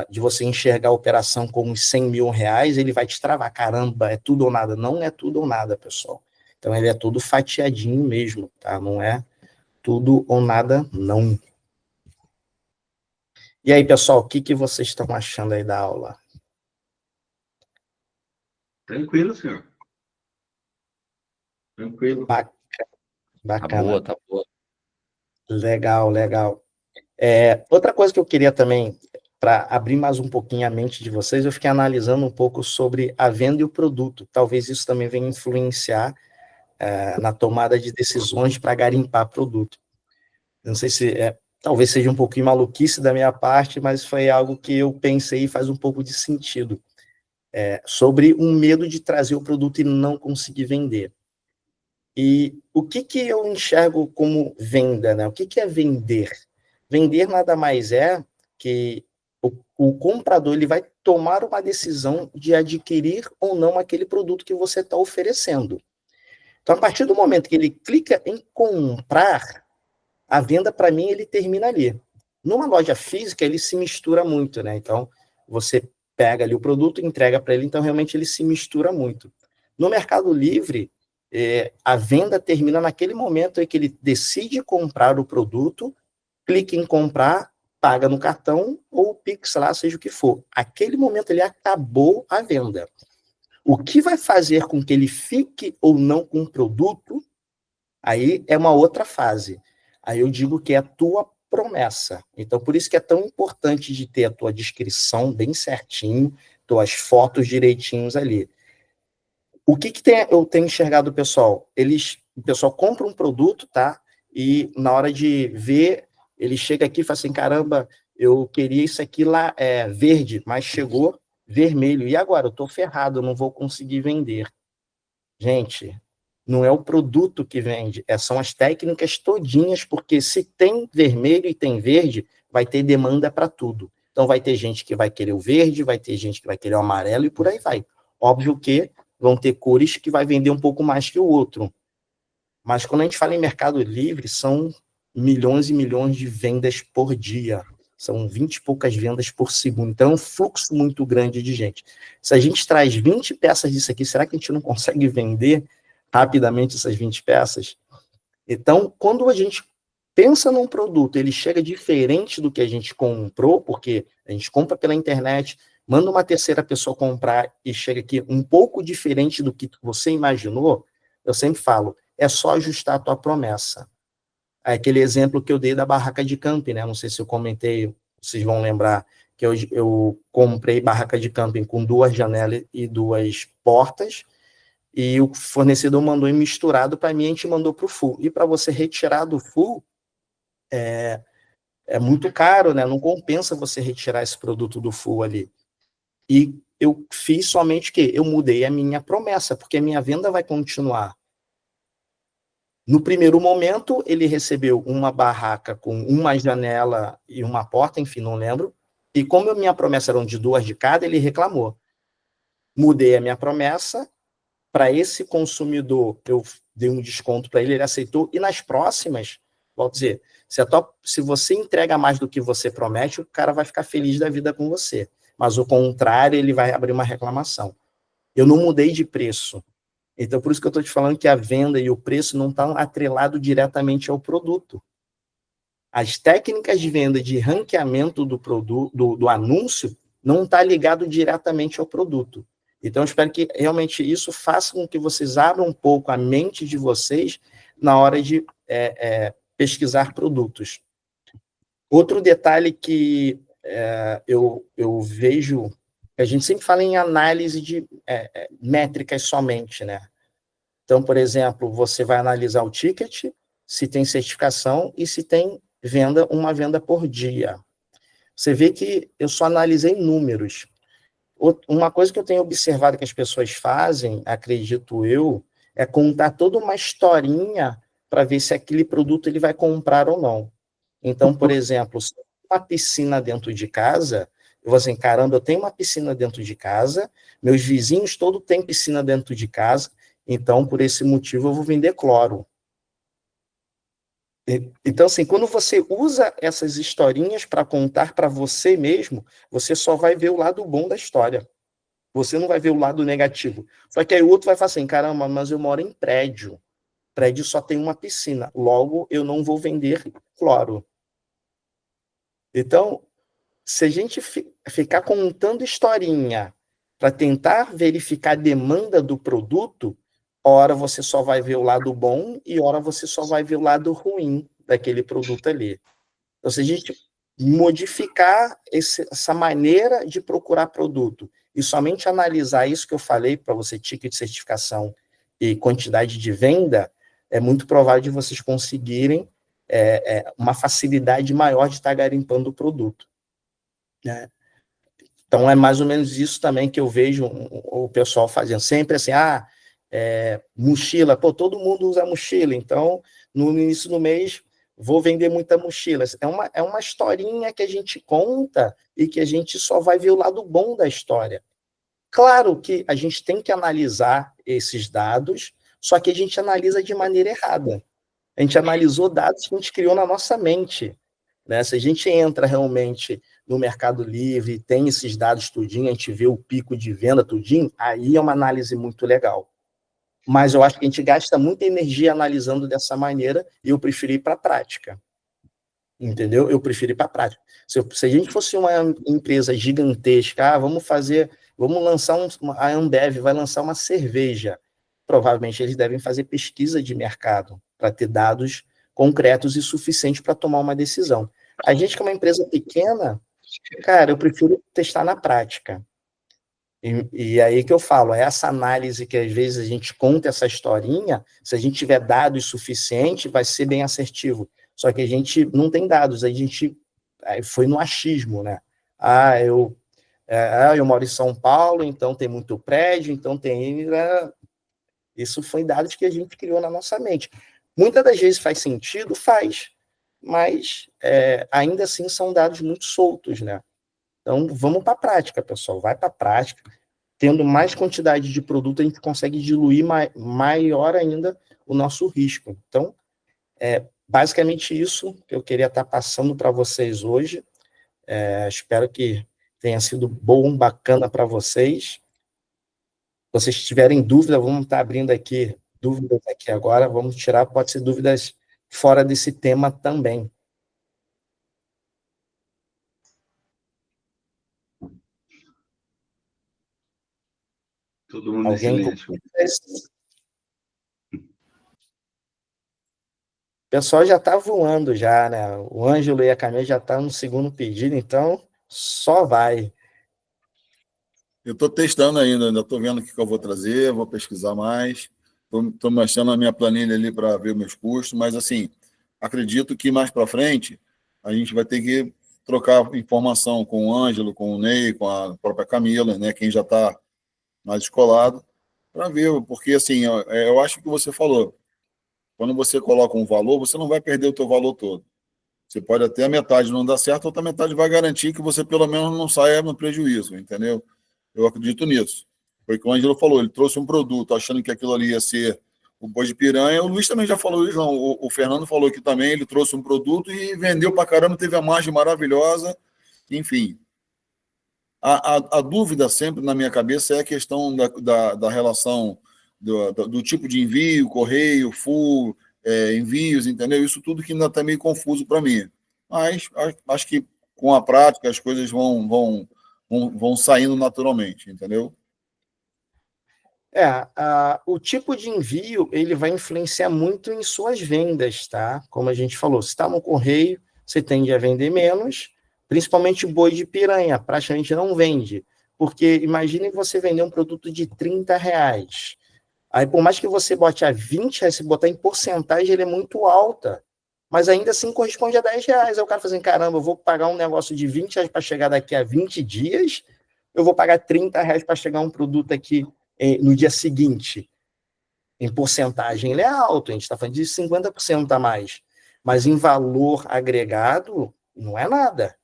de você enxergar a operação como uns 100 mil reais, ele vai te travar. Caramba, é tudo ou nada. Não é tudo ou nada, pessoal. Então, ele é todo fatiadinho mesmo, tá? Não é tudo ou nada, não. E aí, pessoal, o que vocês estão achando aí da aula? Tranquilo, senhor. Tranquilo. Bacana. Tá boa. Legal, legal. Outra coisa que eu queria também, para abrir mais um pouquinho a mente de vocês, eu fiquei analisando um pouco sobre a venda e o produto. Talvez isso também venha influenciar na tomada de decisões para garimpar produto. Não sei se talvez seja um pouquinho maluquice da minha parte, mas foi algo que eu pensei e faz um pouco de sentido. Sobre um medo de trazer o produto e não conseguir vender. E o que eu enxergo como venda, né? O que é vender? Vender nada mais é que o comprador ele vai tomar uma decisão de adquirir ou não aquele produto que você está oferecendo. Então, a partir do momento que ele clica em comprar, a venda, para mim, ele termina ali. Numa loja física, ele se mistura muito, né? Então, você pega ali o produto e entrega para ele, então, realmente, ele se mistura muito. No Mercado Livre, a venda termina naquele momento em que ele decide comprar o produto, clica em comprar, paga no cartão ou Pix lá, seja o que for. Aquele momento, ele acabou a venda. O que vai fazer com que ele fique ou não com o produto, aí é uma outra fase. Aí eu digo que é a tua promessa. Então, por isso que é tão importante de ter a tua descrição bem certinho, tuas fotos direitinhos ali. O que eu tenho enxergado, pessoal? O pessoal compra um produto, tá? E na hora de ver, ele chega aqui e fala assim, caramba, eu queria isso aqui lá verde, mas chegou vermelho. E agora? Eu estou ferrado, eu não vou conseguir vender. Gente, não é o produto que vende, são as técnicas todinhas, porque se tem vermelho e tem verde, vai ter demanda para tudo. Então vai ter gente que vai querer o verde, vai ter gente que vai querer o amarelo e por aí vai. Óbvio que vão ter cores que vai vender um pouco mais que o outro. Mas quando a gente fala em Mercado Livre, são milhões e milhões de vendas por dia. São 20 e poucas vendas por segundo. Então é um fluxo muito grande de gente. Se a gente traz 20 peças disso aqui, será que a gente não consegue vender rapidamente essas 20 peças? Então, quando a gente pensa num produto, ele chega diferente do que a gente comprou, porque a gente compra pela internet, manda uma terceira pessoa comprar e chega aqui um pouco diferente do que você imaginou, eu sempre falo, é só ajustar a tua promessa. Aquele exemplo que eu dei da barraca de camping, né? Não sei se eu comentei, vocês vão lembrar, que eu comprei barraca de camping com 2 janelas e 2 portas, e o fornecedor mandou em misturado para mim, a gente mandou para o full. E para você retirar do full, é muito caro, né? Não compensa você retirar esse produto do full ali. E eu fiz somente o quê? Eu mudei a minha promessa, porque a minha venda vai continuar. No primeiro momento, ele recebeu uma barraca com uma janela e uma porta, enfim, não lembro. E como a minha promessa eram de 2 de cada, ele reclamou. Mudei a minha promessa. Para esse consumidor, eu dei um desconto para ele, ele aceitou. E nas próximas, vou dizer, Se você entrega mais do que você promete, o cara vai ficar feliz da vida com você. Mas o contrário, ele vai abrir uma reclamação. Eu não mudei de preço. Então, por isso que eu estou te falando que a venda e o preço não estão atrelados diretamente ao produto. As técnicas de venda, de ranqueamento do produto, do anúncio, não está ligado diretamente ao produto. Então, eu espero que realmente isso faça com que vocês abram um pouco a mente de vocês na hora de pesquisar produtos. Outro detalhe que eu vejo, a gente sempre fala em análise de métricas somente, né? Então, por exemplo, você vai analisar o ticket, se tem certificação e se tem uma venda por dia. Você vê que eu só analisei números. Uma coisa que eu tenho observado que as pessoas fazem, acredito eu, é contar toda uma historinha para ver se aquele produto ele vai comprar ou não. Então, por exemplo, se tem uma piscina dentro de casa, eu vou assim, caramba, eu tenho uma piscina dentro de casa, meus vizinhos todos têm piscina dentro de casa, então, por esse motivo, eu vou vender cloro. Então, assim, quando você usa essas historinhas para contar para você mesmo, você só vai ver o lado bom da história. Você não vai ver o lado negativo. Só que aí o outro vai falar assim, caramba, mas eu moro em prédio. Prédio só tem uma piscina. Logo, eu não vou vender cloro. Então, se a gente ficar contando historinha para tentar verificar a demanda do produto, ora você só vai ver o lado bom e ora você só vai ver o lado ruim daquele produto ali. Então, se a gente modificar essa maneira de procurar produto e somente analisar isso que eu falei para você, ticket de certificação e quantidade de venda, é muito provável de vocês conseguirem uma facilidade maior de estar garimpando o produto. Né? Então, é mais ou menos isso também que eu vejo o pessoal fazendo. Sempre assim, mochila, todo mundo usa mochila, então, no início do mês, vou vender muita mochila. É uma historinha que a gente conta e que a gente só vai ver o lado bom da história. Claro que a gente tem que analisar esses dados, só que a gente analisa de maneira errada. A gente analisou dados que a gente criou na nossa mente. Né? Se a gente entra realmente no Mercado Livre, tem esses dados tudinho, a gente vê o pico de venda tudinho, aí é uma análise muito legal. Mas eu acho que a gente gasta muita energia analisando dessa maneira e eu preferi ir para a prática. Entendeu? Eu prefiro ir para a prática. Se a gente fosse uma empresa gigantesca, vamos lançar a Ambev vai lançar uma cerveja. Provavelmente eles devem fazer pesquisa de mercado para ter dados concretos e suficientes para tomar uma decisão. A gente, que é uma empresa pequena, cara, eu prefiro testar na prática. E aí que eu falo, essa análise que às vezes a gente conta essa historinha, se a gente tiver dados suficientes, vai ser bem assertivo. Só que a gente não tem dados, a gente foi no achismo, né? Eu moro em São Paulo, então tem muito prédio, então tem... Isso foi dados que a gente criou na nossa mente. Muitas das vezes faz sentido, faz, mas ainda assim são dados muito soltos, né? Então, vamos para a prática, pessoal, vai para a prática. Tendo mais quantidade de produto, a gente consegue diluir maior ainda o nosso risco. Então, basicamente isso que eu queria estar passando para vocês hoje. Espero que tenha sido bom, bacana para vocês. Se vocês tiverem dúvida, vamos estar abrindo aqui dúvidas aqui agora, vamos tirar, pode ser dúvidas fora desse tema também. Todo mundo Alguém? em silêncio. O pessoal já está voando já, né? O Ângelo e a Camila já estão no segundo pedido, então só vai. Eu estou testando ainda estou vendo o que eu vou trazer, vou pesquisar mais, estou mexendo na minha planilha ali para ver meus custos, mas, assim, acredito que mais para frente a gente vai ter que trocar informação com o Ângelo, com o Ney, com a própria Camila, né, quem já está mais descolado, para ver, porque, assim, eu acho que você falou, quando você coloca um valor, você não vai perder o teu valor todo. Você pode até a metade não dar certo, a outra metade vai garantir que você pelo menos não saia no prejuízo, entendeu? Eu acredito nisso. Foi o que o Ângelo falou, ele trouxe um produto achando que aquilo ali ia ser o boi de piranha. O Luiz também já falou isso, não. O Fernando falou aqui também, ele trouxe um produto e vendeu para caramba, teve a margem maravilhosa, enfim. A dúvida sempre na minha cabeça é a questão da relação do tipo de envio, correio, full, envios, entendeu? Isso tudo que ainda está meio confuso para mim. Mas acho que com a prática as coisas vão saindo naturalmente, entendeu? O tipo de envio, ele vai influenciar muito em suas vendas, tá? Como a gente falou, se está no correio, você tende a vender menos, principalmente boi de piranha, praticamente não vende. Porque imagine você vender um produto de R$30. Aí, por mais que você bote a R$20, se botar em porcentagem, ele é muito alta. Mas ainda assim corresponde a R$10. Aí o cara fala assim, caramba, eu vou pagar um negócio de R$20 para chegar daqui a 20 dias, eu vou pagar R$30 para chegar um produto aqui no dia seguinte. Em porcentagem, ele é alto, a gente está falando de 50% a mais. Mas em valor agregado, não é nada.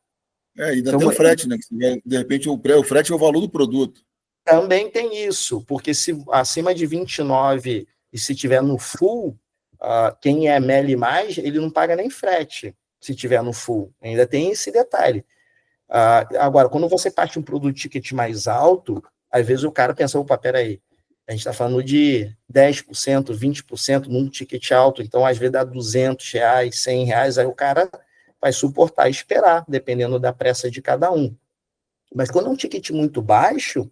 Ainda tem o frete, né? De repente, o frete é o valor do produto. Também tem isso, porque se acima de 29 e se tiver no full, quem é ml+, ele não paga nem frete, se tiver no full. Ainda tem esse detalhe. Agora, quando você parte um produto ticket mais alto, às vezes o cara pensa, opa, peraí, a gente está falando de 10%, 20% num ticket alto, então às vezes dá R$200, R$100, aí o cara vai suportar e esperar, dependendo da pressa de cada um. Mas quando é um ticket muito baixo,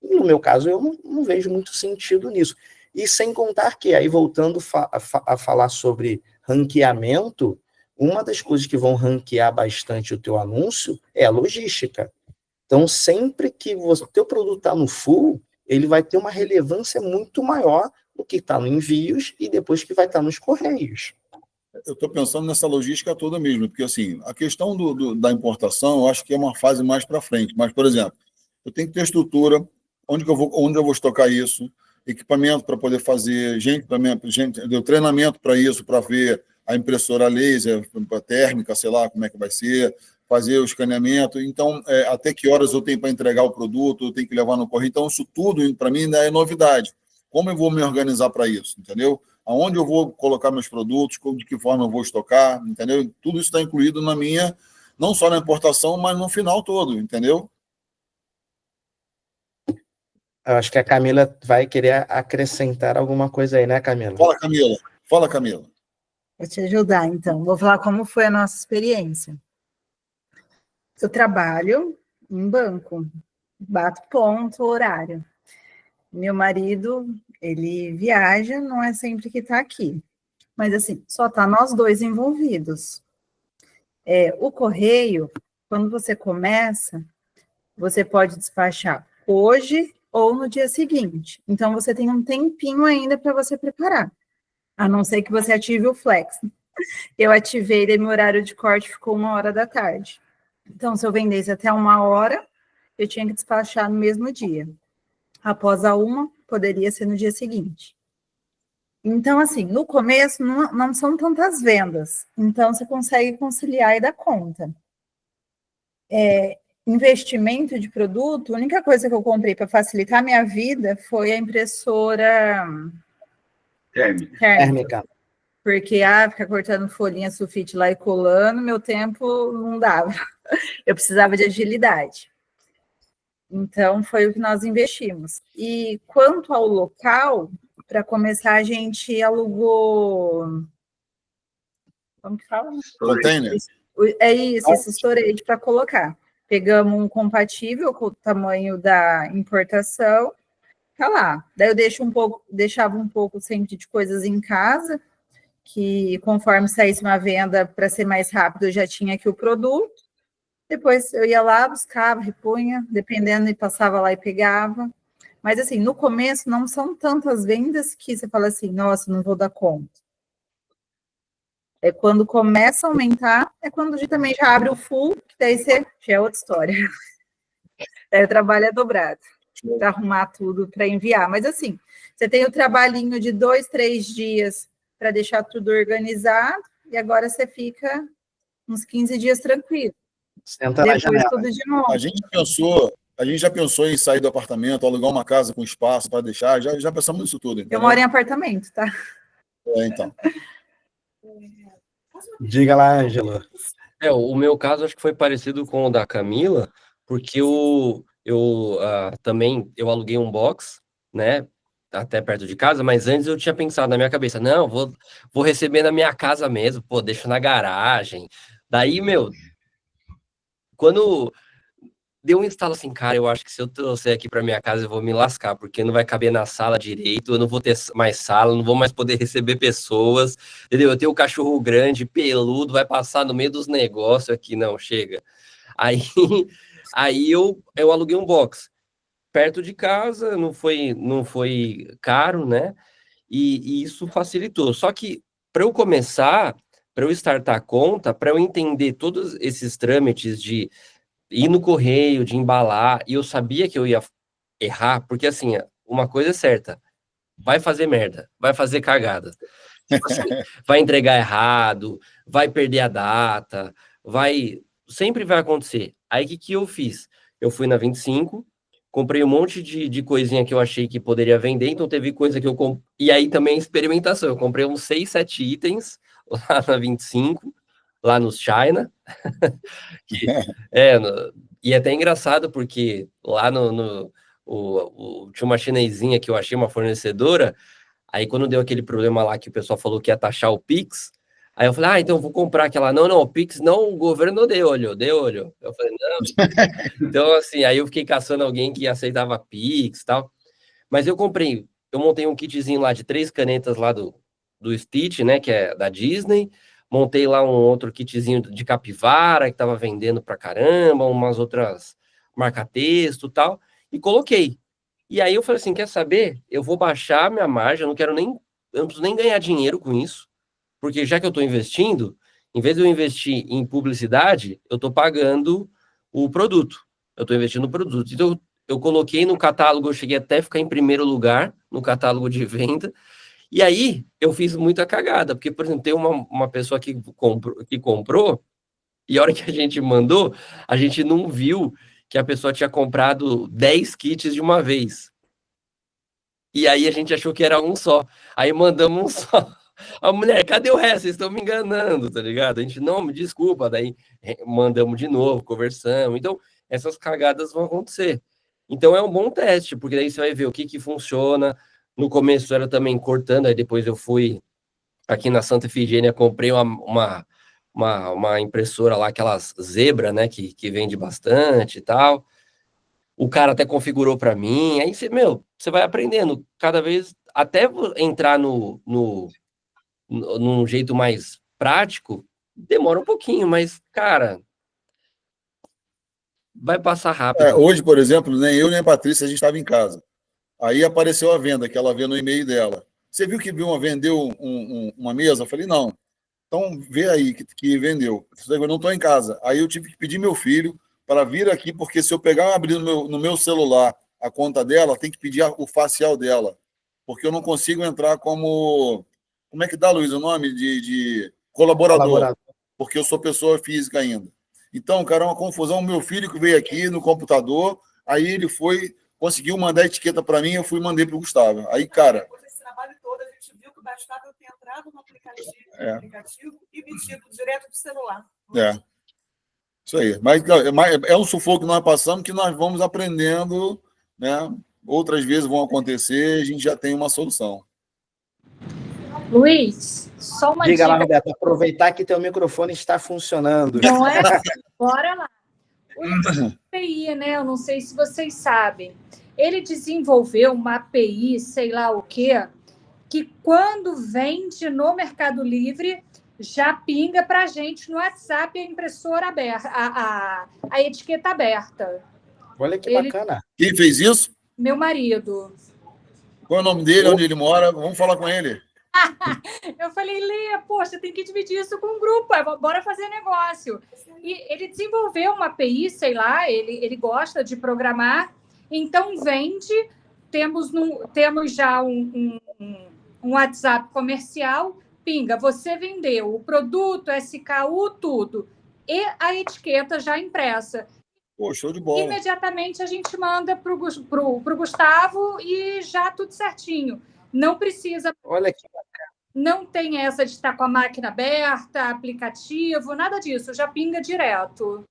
no meu caso, eu não vejo muito sentido nisso. E sem contar que, aí voltando a falar sobre ranqueamento, uma das coisas que vão ranquear bastante o teu anúncio é a logística. Então, sempre que o teu produto está no full, ele vai ter uma relevância muito maior do que está no envios e depois que vai estar nos correios. Eu estou pensando nessa logística toda mesmo, porque assim, a questão da importação, eu acho que é uma fase mais para frente. Mas, por exemplo, eu tenho que ter estrutura, onde eu vou estocar isso, equipamento para poder fazer, gente, deu treinamento para isso, para ver a impressora laser, a térmica, sei lá como é que vai ser, fazer o escaneamento. Então, até que horas eu tenho para entregar o produto, eu tenho que levar no correio. Então, isso tudo, para mim, ainda é novidade. Como eu vou me organizar para isso, entendeu? Aonde eu vou colocar meus produtos, de que forma eu vou estocar, entendeu? Tudo isso está incluído na minha, não só na importação, mas no final todo, entendeu? Eu acho que a Camila vai querer acrescentar alguma coisa aí, né, Camila? Fala, Camila. Fala, Camila. Vou te ajudar, então. Vou falar como foi a nossa experiência. Eu trabalho em banco, bato ponto, horário. Meu marido, ele viaja, não é sempre que está aqui. Mas, assim, só está nós dois envolvidos. O correio, quando você começa, você pode despachar hoje ou no dia seguinte. Então, você tem um tempinho ainda para você preparar. A não ser que você ative o flex. Eu ativei, daí meu horário de corte ficou 1h da tarde. Então, se eu vendesse até 1h, eu tinha que despachar no mesmo dia. Após a 1, poderia ser no dia seguinte. Então, assim, no começo não são tantas vendas. Então, você consegue conciliar e dar conta. Investimento de produto, a única coisa que eu comprei para facilitar a minha vida foi a impressora térmica. Porque, ficar cortando folhinha sulfite lá e colando, meu tempo não dava. Eu precisava de agilidade. Então, foi o que nós investimos. E quanto ao local, para começar, a gente alugou... Como que fala? Container? É isso, esse storage para colocar. Pegamos um compatível com o tamanho da importação, tá lá. Daí eu deixava um pouco sempre de coisas em casa, que conforme saísse uma venda, para ser mais rápido, eu já tinha aqui o produto. Depois eu ia lá, buscava, repunha, dependendo, e passava lá e pegava. Mas, assim, no começo não são tantas vendas que você fala assim, nossa, não vou dar conta. Quando começa a aumentar, quando a gente também já abre o full, que daí já é outra história. Daí o trabalho é dobrado, para arrumar tudo, para enviar. Mas, assim, você tem o trabalhinho de 2, 3 dias para deixar tudo organizado, e agora você fica uns 15 dias tranquilo. Senta na janela. Tudo de novo. A gente pensou A gente já pensou em sair do apartamento, alugar uma casa com espaço para deixar, já pensamos nisso tudo. Eu moro em apartamento, tá? Então. Diga lá, Ângelo. O meu caso acho que foi parecido com o da Camila, porque também eu aluguei um box, né, até perto de casa, mas antes eu tinha pensado na minha cabeça, não, vou receber na minha casa mesmo, pô, deixo na garagem. Daí, quando deu um instalo assim, cara, eu acho que se eu trouxer aqui para minha casa eu vou me lascar, porque não vai caber na sala direito, eu não vou ter mais sala, não vou mais poder receber pessoas, entendeu? Eu tenho um cachorro grande, peludo, vai passar no meio dos negócios aqui, não, chega. Aí, aí eu aluguei um box perto de casa, não foi caro, né? E isso facilitou. Só que para eu começar, para eu startar a conta, para eu entender todos esses trâmites de ir no correio, de embalar, e eu sabia que eu ia errar, porque assim, uma coisa é certa, vai fazer merda, vai fazer cagada. Tipo assim, vai entregar errado, vai perder a data, sempre vai acontecer. Aí o que eu fiz? Eu fui na 25, comprei um monte de coisinha que eu achei que poderia vender, então teve coisa que eu comprei, e aí também experimentação, eu comprei uns 6, 7 itens lá na 25, lá nos China, que, e é até engraçado, porque lá tinha uma chinesinha que eu achei, uma fornecedora, aí quando deu aquele problema lá que o pessoal falou que ia taxar o Pix, aí eu falei, então eu vou comprar aquela, não, o Pix não, o governo deu olho. Eu falei, não. Então, assim, aí eu fiquei caçando alguém que aceitava Pix e tal, mas eu montei um kitzinho lá de 3 canetas lá do Stitch, né, que é da Disney, montei lá um outro kitzinho de capivara, que estava vendendo pra caramba, umas outras marca-texto e tal, e coloquei. E aí eu falei assim, quer saber? Eu vou baixar minha margem, eu não preciso nem ganhar dinheiro com isso, porque já que eu estou investindo, em vez de eu investir em publicidade, eu estou pagando o produto. Eu estou investindo no produto. Então, eu coloquei no catálogo, eu cheguei até a ficar em primeiro lugar no catálogo de venda, e aí, eu fiz muita cagada, porque, por exemplo, tem uma pessoa que comprou, e a hora que a gente mandou, a gente não viu que a pessoa tinha comprado 10 kits de uma vez. E aí a gente achou que era um só. Aí mandamos um só. A mulher, cadê o resto? Vocês estão me enganando, tá ligado? A gente, não, me desculpa. Daí mandamos de novo, conversamos. Então, essas cagadas vão acontecer. Então, é um bom teste, porque daí você vai ver o que funciona. No começo era também cortando, aí depois eu fui aqui na Santa Efigênia, comprei uma impressora lá, aquelas Zebra, né, que vende bastante e tal. O cara até configurou para mim, aí você vai aprendendo cada vez, até entrar num jeito mais prático, demora um pouquinho, mas, cara, vai passar rápido. Hoje, por exemplo, nem eu nem a Patrícia, a gente estava em casa. Aí apareceu a venda, que ela vê no e-mail dela. Você viu que vendeu uma mesa? Eu falei, não. Então, vê aí que vendeu. Eu não estou em casa. Aí eu tive que pedir meu filho para vir aqui, porque se eu pegar e abrir no meu celular a conta dela, tem que pedir o facial dela. Porque eu não consigo entrar como... Como é que dá, Luiz, o nome? De colaborador. Porque eu sou pessoa física ainda. Então, cara, é uma confusão. Meu filho que veio aqui no computador, aí ele conseguiu mandar a etiqueta para mim, eu fui e mandei para o Gustavo. Aí, cara... Esse trabalho todo, a gente viu que bastava eu ter entrado no aplicativo e metido direto do celular. Isso aí. Mas é um sufoco que nós passamos, que nós vamos aprendendo, né? Outras vezes vão acontecer, a gente já tem uma solução. Luiz, só uma dica. Diga lá, dica. Roberto, aproveitar que teu microfone está funcionando. Não é? Bora lá. O API, né? Eu não sei se vocês sabem. Ele desenvolveu uma API, sei lá o quê, que quando vende no Mercado Livre, já pinga para a gente no WhatsApp a impressora aberta, a etiqueta aberta. Olha que bacana. Quem fez isso? Meu marido. Qual é o nome dele, onde ele mora? Vamos falar com ele. Eu falei, Lê, poxa, tem que dividir isso com um grupo, bora fazer negócio. E ele desenvolveu uma API, sei lá, ele gosta de programar, então vende, temos já um WhatsApp comercial, pinga, você vendeu o produto, SKU, tudo, e a etiqueta já impressa. Pô, show de bola. Imediatamente a gente manda para o Gustavo e já tudo certinho. Não precisa. Olha que Não tem essa de estar com a máquina aberta, aplicativo, nada disso. Já pinga direto.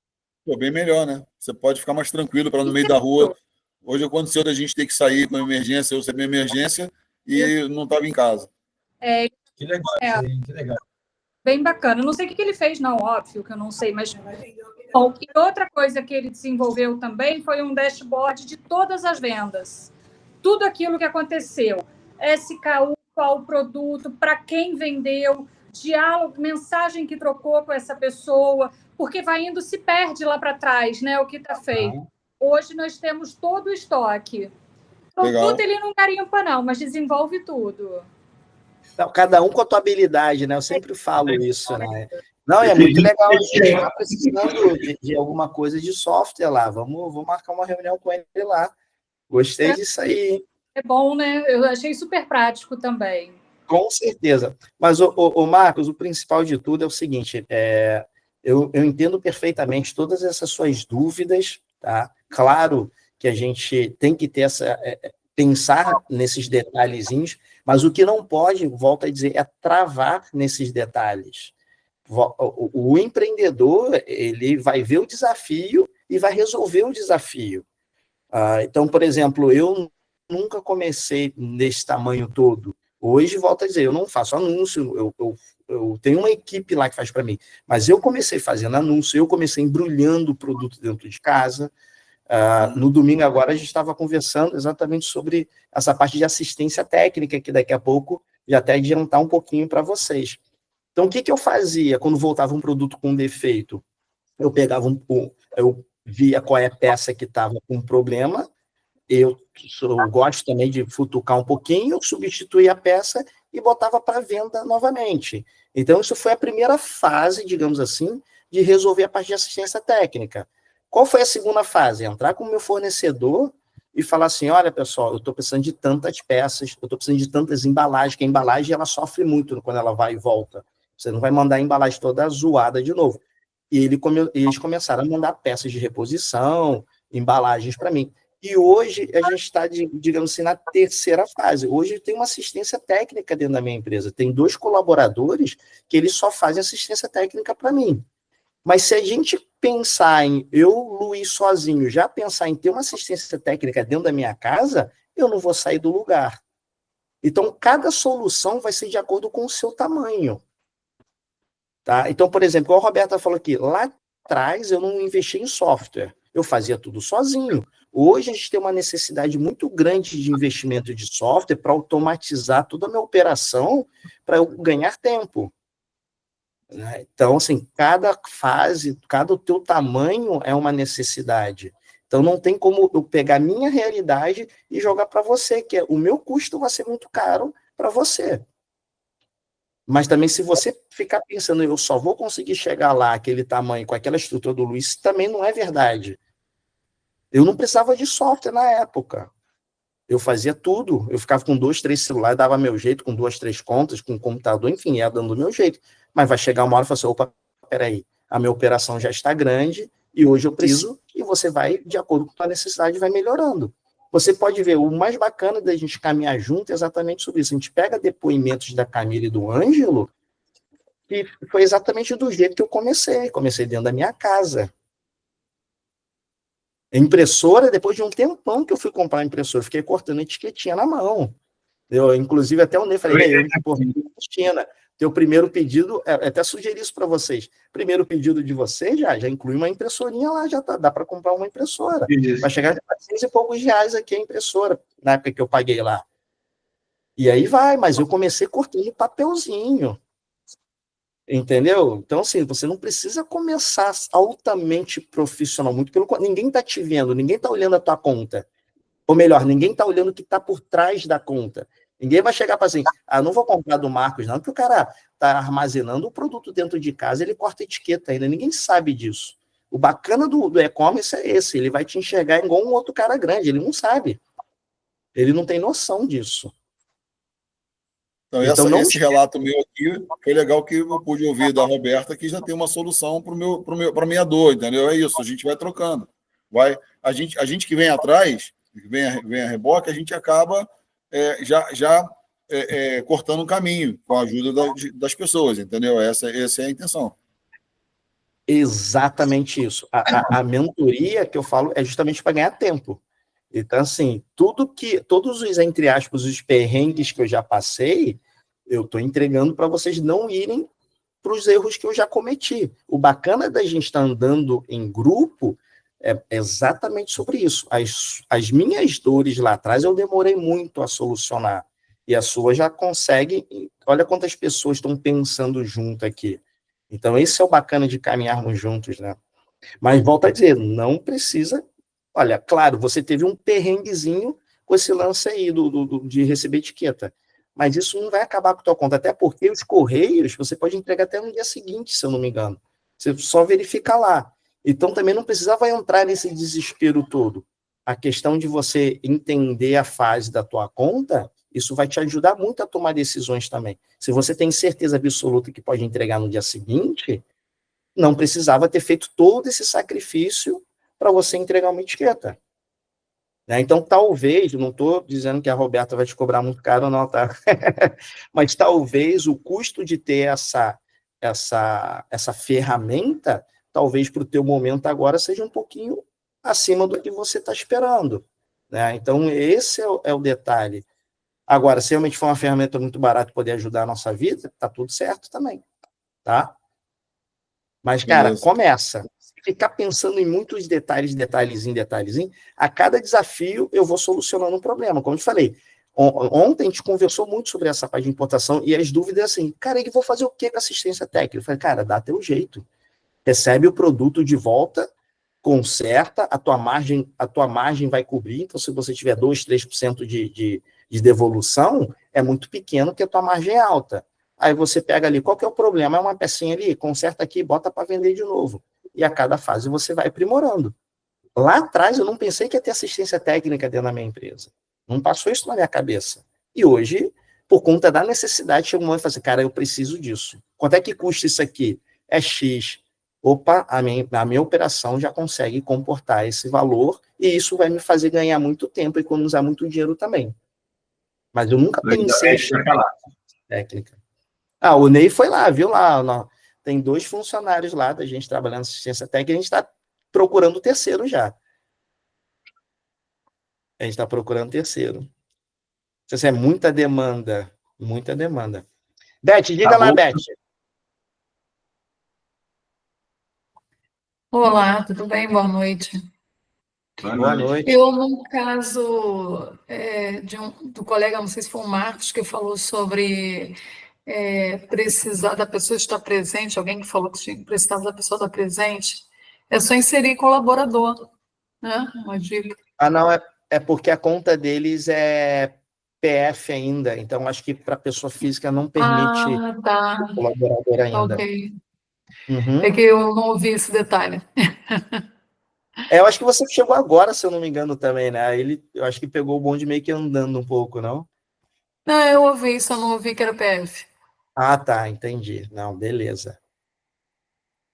Pô, bem melhor, né? Você pode ficar mais tranquilo para no meio da rua. Hoje aconteceu da gente ter que sair com emergência, eu recebi emergência e não estava em casa. Que legal, que legal. Bem bacana. Não sei o que ele fez, não, óbvio que eu não sei, mas. Bom, e outra coisa que ele desenvolveu também foi um dashboard de todas as vendas. Tudo aquilo que aconteceu. SKU, qual o produto, para quem vendeu, diálogo, mensagem que trocou com essa pessoa, porque vai indo, se perde lá para trás, né, o que está feito. Hoje nós temos todo o estoque. Tudo ele não garimpa, não, mas desenvolve tudo. Não, cada um com a tua habilidade, né? Eu sempre falo isso, né? Não, é muito legal. A gente está precisando de alguma coisa de software lá. Vamos marcar uma reunião com ele lá. Gostei disso aí. É bom, né? Eu achei super prático também. Com certeza. Mas, o Marcos, o principal de tudo é o seguinte, eu entendo perfeitamente todas essas suas dúvidas, tá? Claro que a gente tem que ter pensar nesses detalhezinhos, mas o que não pode, volto a dizer, é travar nesses detalhes. O empreendedor, ele vai ver o desafio e vai resolver o desafio. Então, por exemplo, eu nunca comecei nesse tamanho todo. Hoje, volto a dizer, eu não faço anúncio, eu tenho uma equipe lá que faz para mim, mas eu comecei fazendo anúncio, eu comecei embrulhando o produto dentro de casa. No domingo agora a gente estava conversando exatamente sobre essa parte de assistência técnica, que daqui a pouco já até adiantar um pouquinho para vocês. Então, o que eu fazia quando voltava um produto com defeito? Eu pegava eu via qual é a peça que estava com problema, eu gosto também de futucar um pouquinho, eu substituía a peça e botava para venda novamente. Então, isso foi a primeira fase, digamos assim, de resolver a parte de assistência técnica. Qual foi a segunda fase? Entrar com o meu fornecedor e falar assim, olha, pessoal, eu estou precisando de tantas peças, eu estou precisando de tantas embalagens, que a embalagem ela sofre muito quando ela vai e volta. Você não vai mandar a embalagem toda zoada de novo. E eles começaram a mandar peças de reposição, embalagens para mim. E hoje a gente está, digamos assim, na terceira fase. Hoje tem uma assistência técnica dentro da minha empresa. Tem 2 colaboradores que eles só fazem assistência técnica para mim. Mas se a gente pensar em Luiz, sozinho, já pensar em ter uma assistência técnica dentro da minha casa, eu não vou sair do lugar. Então, cada solução vai ser de acordo com o seu tamanho. Tá? Então, por exemplo, como a Roberta falou aqui, lá atrás eu não investi em software, eu fazia tudo sozinho. Hoje a gente tem uma necessidade muito grande de investimento de software para automatizar toda a minha operação, para eu ganhar tempo. Então, assim, cada fase, cada o teu tamanho é uma necessidade. Então, não tem como eu pegar a minha realidade e jogar para você, que o meu custo vai ser muito caro para você. Mas também, se você ficar pensando, eu só vou conseguir chegar lá, aquele tamanho, com aquela estrutura do Luiz, também não é verdade. Eu não precisava de software na época. Eu fazia tudo. Eu ficava com 2, 3 celulares, dava meu jeito, com 2, 3 contas, com computador, enfim, ia dando meu jeito. Mas vai chegar uma hora e falar assim, opa, peraí, a minha operação já está grande e hoje eu preciso, e você vai, de acordo com a necessidade, vai melhorando. Você pode ver, o mais bacana da gente caminhar junto é exatamente sobre isso. A gente pega depoimentos da Camila e do Ângelo, que foi exatamente do jeito que eu comecei. Comecei dentro da minha casa. A impressora, depois de um tempão que eu fui comprar a impressora, fiquei cortando a etiquetinha na mão. Inclusive, até o Ney falei, Cristina, teu primeiro pedido, até sugeri isso para vocês, primeiro pedido de vocês já inclui uma impressorinha lá, já dá para comprar uma impressora. Isso. Vai chegar a 400 e poucos reais aqui a impressora, na época que eu paguei lá. E aí vai, mas eu comecei cortando papelzinho. Entendeu? Então, assim, você não precisa começar altamente profissional, muito pelo contrário, ninguém está te vendo, ninguém está olhando a tua conta. Ou melhor, ninguém está olhando o que está por trás da conta. Ninguém vai chegar para assim, não vou comprar do Marcos, não, porque o cara está armazenando o produto dentro de casa, ele corta etiqueta ainda, ninguém sabe disso. O bacana do e-commerce é esse, ele vai te enxergar igual um outro cara grande, ele não sabe. Ele não tem noção disso. Então esse relato meu aqui, foi legal que eu pude ouvir da Roberta, que já tem uma solução para a minha dor, entendeu? É isso, a gente vai trocando. A gente que vem atrás, que vem a reboque, a gente acaba já cortando o caminho com a ajuda das pessoas, entendeu? Essa é a intenção. Exatamente isso. A mentoria que eu falo é justamente para ganhar tempo. Então, assim, todos os, entre aspas, os perrengues que eu já passei, eu estou entregando para vocês não irem para os erros que eu já cometi. O bacana da gente estar andando em grupo é exatamente sobre isso. As minhas dores lá atrás eu demorei muito a solucionar. E a sua já consegue. Olha quantas pessoas estão pensando junto aqui. Então, esse é o bacana de caminharmos juntos, né? Mas, volto a dizer, não precisa... Olha, claro, você teve um perrenguezinho com esse lance aí de receber etiqueta, mas isso não vai acabar com a tua conta, até porque os correios, você pode entregar até no dia seguinte, se eu não me engano. Você só verifica lá. Então, também não precisava entrar nesse desespero todo. A questão de você entender a fase da tua conta, isso vai te ajudar muito a tomar decisões também. Se você tem certeza absoluta que pode entregar no dia seguinte, não precisava ter feito todo esse sacrifício para você entregar uma etiqueta. Né? Então, talvez, não estou dizendo que a Roberta vai te cobrar muito caro, não, tá? Mas talvez o custo de ter essa ferramenta, talvez para o teu momento agora seja um pouquinho acima do que você está esperando. Né? Então, esse é o detalhe. Agora, se realmente for uma ferramenta muito barata e poder ajudar a nossa vida, tá tudo certo também. Tá? Mas, cara, Beleza. começa. Ficar pensando em muitos detalhezinho, a cada desafio eu vou solucionando um problema. Como eu te falei, ontem a gente conversou muito sobre essa parte de importação e as dúvidas assim, cara, eu vou fazer o que com assistência técnica? Eu falei, cara, dá teu jeito. Recebe o produto de volta, conserta, a tua margem vai cobrir, então se você tiver 2%, 3% de devolução, é muito pequeno porque a tua margem é alta. Aí você pega ali, qual que é o problema? É uma pecinha ali, conserta aqui, bota para vender de novo. E a cada fase você vai aprimorando. Lá atrás eu não pensei que ia ter assistência técnica dentro da minha empresa. Não passou isso na minha cabeça. E hoje, por conta da necessidade, chega um momento e fala assim, cara, eu preciso disso. Quanto é que custa isso aqui? É X. Opa, a minha operação já consegue comportar esse valor e isso vai me fazer ganhar muito tempo e economizar muito dinheiro também. Mas eu nunca pensei em técnica. Ah, o Ney foi lá, viu lá, tem 2 funcionários lá da gente trabalhando assistência técnica, a gente está procurando o terceiro já. A gente está procurando o terceiro. Isso é muita demanda, muita demanda. Beth, diga lá, Beth. Olá, tudo bem? Boa noite. Boa noite. Eu, no caso do colega, não sei se foi o Marcos, que falou sobre precisar da pessoa estar presente, alguém que falou que precisava da pessoa estar presente, é só inserir colaborador, né? Uma dica. Ah, não, é porque a conta deles é PF ainda, então acho que para pessoa física não permite Tá. colaborador ainda. Ok. Uhum. É que eu não ouvi esse detalhe. Eu acho que você chegou agora, se eu não me engano, também, né? Eu acho que pegou o bonde meio que andando um pouco, não? Não, eu ouvi, só não ouvi que era PF. Ah, tá, entendi. Não, beleza.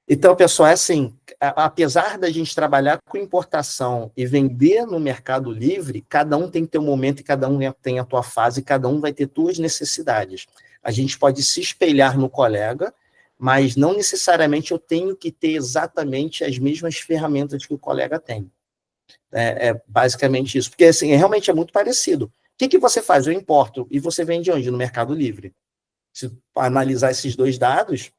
Então, pessoal, é assim, apesar da gente trabalhar com importação e vender no Mercado Livre, cada um tem que ter um momento e cada um tem a tua fase, cada um vai ter suas necessidades. A gente pode se espelhar no colega, mas não necessariamente eu tenho que ter exatamente as mesmas ferramentas que o colega tem. É basicamente isso, porque assim, realmente é muito parecido. O que você faz? Eu importo, e você vende onde? No Mercado Livre. Se analisar esses 2 dados,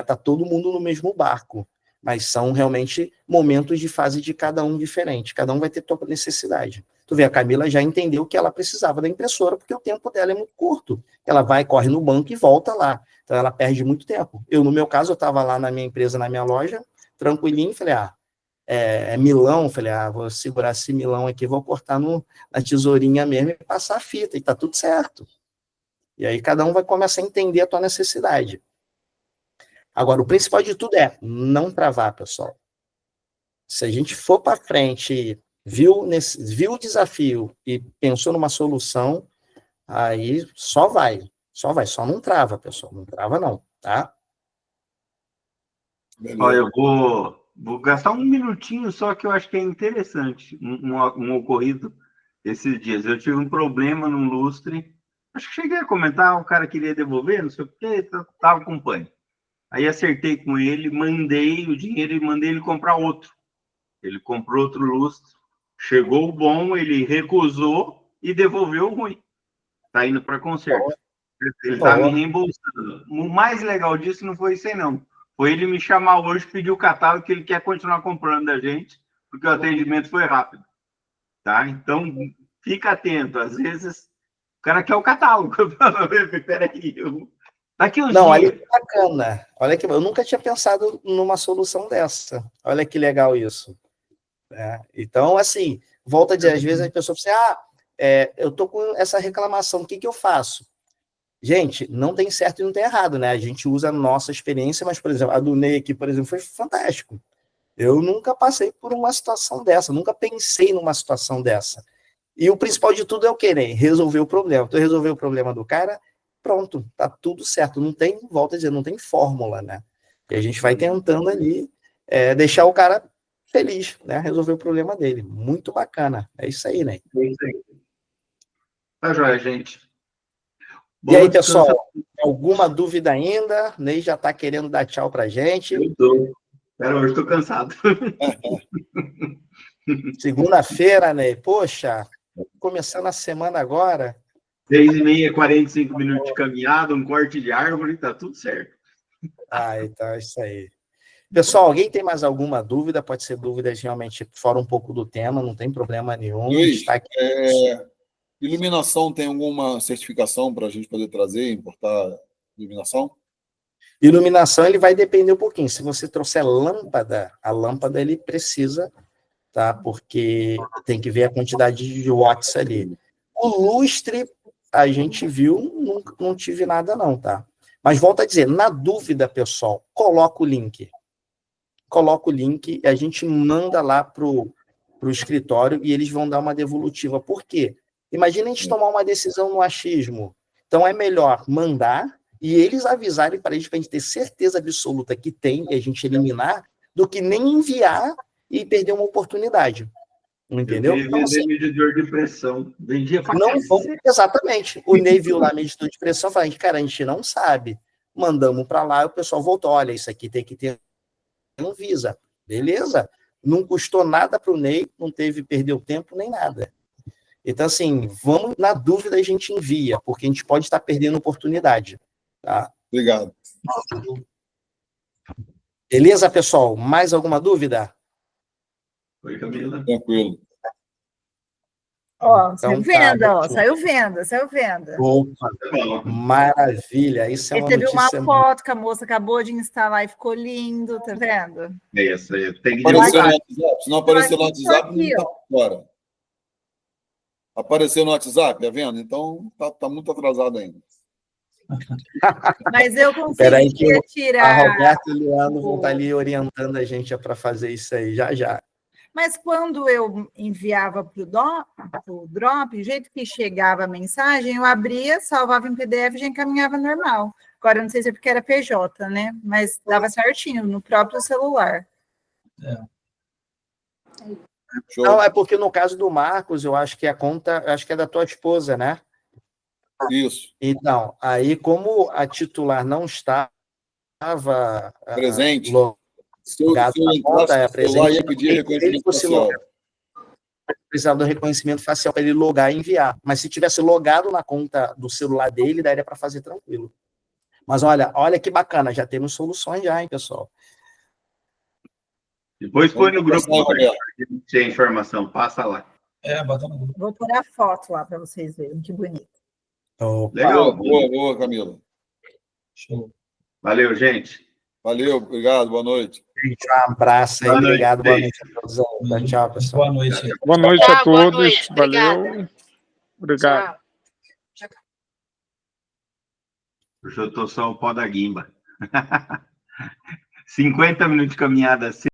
tá todo mundo no mesmo barco, mas são realmente momentos de fase de cada um diferente, cada um vai ter sua necessidade. Tu vê, a Camila já entendeu que ela precisava da impressora, porque o tempo dela é muito curto. Ela vai, corre no banco e volta lá. Então ela perde muito tempo. Eu, no meu caso, eu estava lá na minha empresa, na minha loja, tranquilinho, falei, é milão, falei, vou segurar esse milão aqui, vou cortar na tesourinha mesmo e passar a fita, e tá tudo certo. E aí cada um vai começar a entender a tua necessidade. Agora, o principal de tudo é não travar, pessoal. Se a gente for para frente, viu o desafio e pensou numa solução, aí só vai, só não trava, pessoal, não trava não, tá? Olha, eu Vou gastar um minutinho só que eu acho que é interessante. Um ocorrido esses dias. Eu tive um problema num lustre. Acho que cheguei a comentar, o cara queria devolver, não sei o quê, estava com pânico. Aí acertei com ele, mandei o dinheiro e mandei ele comprar outro. Ele comprou outro lustre, chegou o bom, ele recusou e devolveu o ruim. Está indo para conserto. Ele está me reembolsando. O mais legal disso não foi isso aí, não. Foi ele me chamar hoje, pedir o catálogo, que ele quer continuar comprando da gente, porque o atendimento foi rápido. Tá? Então, fica atento. Às vezes, o cara quer o catálogo. Peraí, daqui uns Não, dias. olha que bacana. Olha que eu nunca tinha pensado numa solução dessa. Olha que legal isso. Então, assim, volta a dizer, às vezes as pessoas pensam, eu tô com essa reclamação, o que eu faço? Gente, não tem certo e não tem errado, né? A gente usa a nossa experiência, mas, por exemplo, a do Ney aqui, por exemplo, foi fantástico. Eu nunca passei por uma situação dessa, nunca pensei numa situação dessa. E o principal de tudo é o quê, Ney? Resolver o problema. Então, resolver o problema do cara, pronto, tá tudo certo. Não tem, volta a dizer, não tem fórmula, né? E a gente vai tentando ali deixar o cara feliz, né? Resolver o problema dele. Muito bacana. É isso aí, Ney. É isso aí. Tá joia, gente. E aí, pessoal, alguma dúvida ainda? Ney já está querendo dar tchau para a gente. Eu tô. Hoje estou cansado. Segunda-feira, Ney. Poxa, começando a semana agora. 6h30, 45 minutos de caminhada, um corte de árvore, tá tudo certo. Então é isso aí. Pessoal, alguém tem mais alguma dúvida? Pode ser dúvidas realmente fora um pouco do tema, não tem problema nenhum. Luiz, está aqui. Iluminação tem alguma certificação para a gente poder trazer, importar iluminação? Iluminação, ele vai depender um pouquinho. Se você trouxer lâmpada, a lâmpada ele precisa, tá? Porque tem que ver a quantidade de watts ali. O lustre, a gente viu, não tive nada não, tá? Mas volta a dizer, na dúvida, pessoal, coloca o link. Coloca o link e a gente manda lá pro escritório e eles vão dar uma devolutiva. Por quê? Imagina a gente tomar uma decisão no achismo. Então, é melhor mandar e eles avisarem para a gente ter certeza absoluta que tem e a gente eliminar, do que nem enviar e perder uma oportunidade. Entendeu? Eu queria vender medidor de pressão. Vendia para exatamente. O Ney viu lá medidor de pressão, falando, cara, a gente não sabe. Mandamos para lá e o pessoal voltou. Olha, isso aqui tem que ter Anvisa. Beleza? Não custou nada para o Ney, não teve, perdeu tempo nem nada. Então, assim, vamos, na dúvida a gente envia, porque a gente pode estar perdendo oportunidade. Tá? Obrigado. Beleza, pessoal? Mais alguma dúvida? Oi, Camila. Tranquilo. Saiu venda, saiu venda. Opa, maravilha. Isso é uma teve notícia... uma foto que a moça acabou de instalar e ficou lindo, tá vendo? Isso aí, tem que apareceu no WhatsApp. Se não aparecer no WhatsApp, não tá fora. Apareceu no WhatsApp, tá vendo? Então, tá muito atrasado ainda. Mas eu consegui tirar... A Roberta e o Leandro vão estar ali orientando a gente para fazer isso aí, já. Mas quando eu enviava para o Drop, o jeito que chegava a mensagem, eu abria, salvava em PDF e já encaminhava normal. Agora, eu não sei se é porque era PJ, né? Mas dava certinho, no próprio celular. Não, é porque no caso do Marcos, eu acho que a conta, acho que é da tua esposa, né? Isso. Então, aí como a titular não estava presente, logado na conta, é presente, ia pedir reconhecimento facial. Precisava do reconhecimento facial para ele logar e enviar. Mas se tivesse logado na conta do celular dele, daria para fazer tranquilo. Mas olha que bacana, já temos soluções já, hein, pessoal? Depois põe no grupo, tem informação, passa lá. Vou pôr a foto lá para vocês verem, que bonito. Legal. Boa, Camila. Show. Valeu, gente. Valeu, obrigado, boa noite. Um abraço aí, obrigado, boa noite a todos. Tchau, pessoal. Boa noite. Boa noite a todos, valeu. Obrigado. Hoje eu tô só o pó da guimba. 50 minutos de caminhada.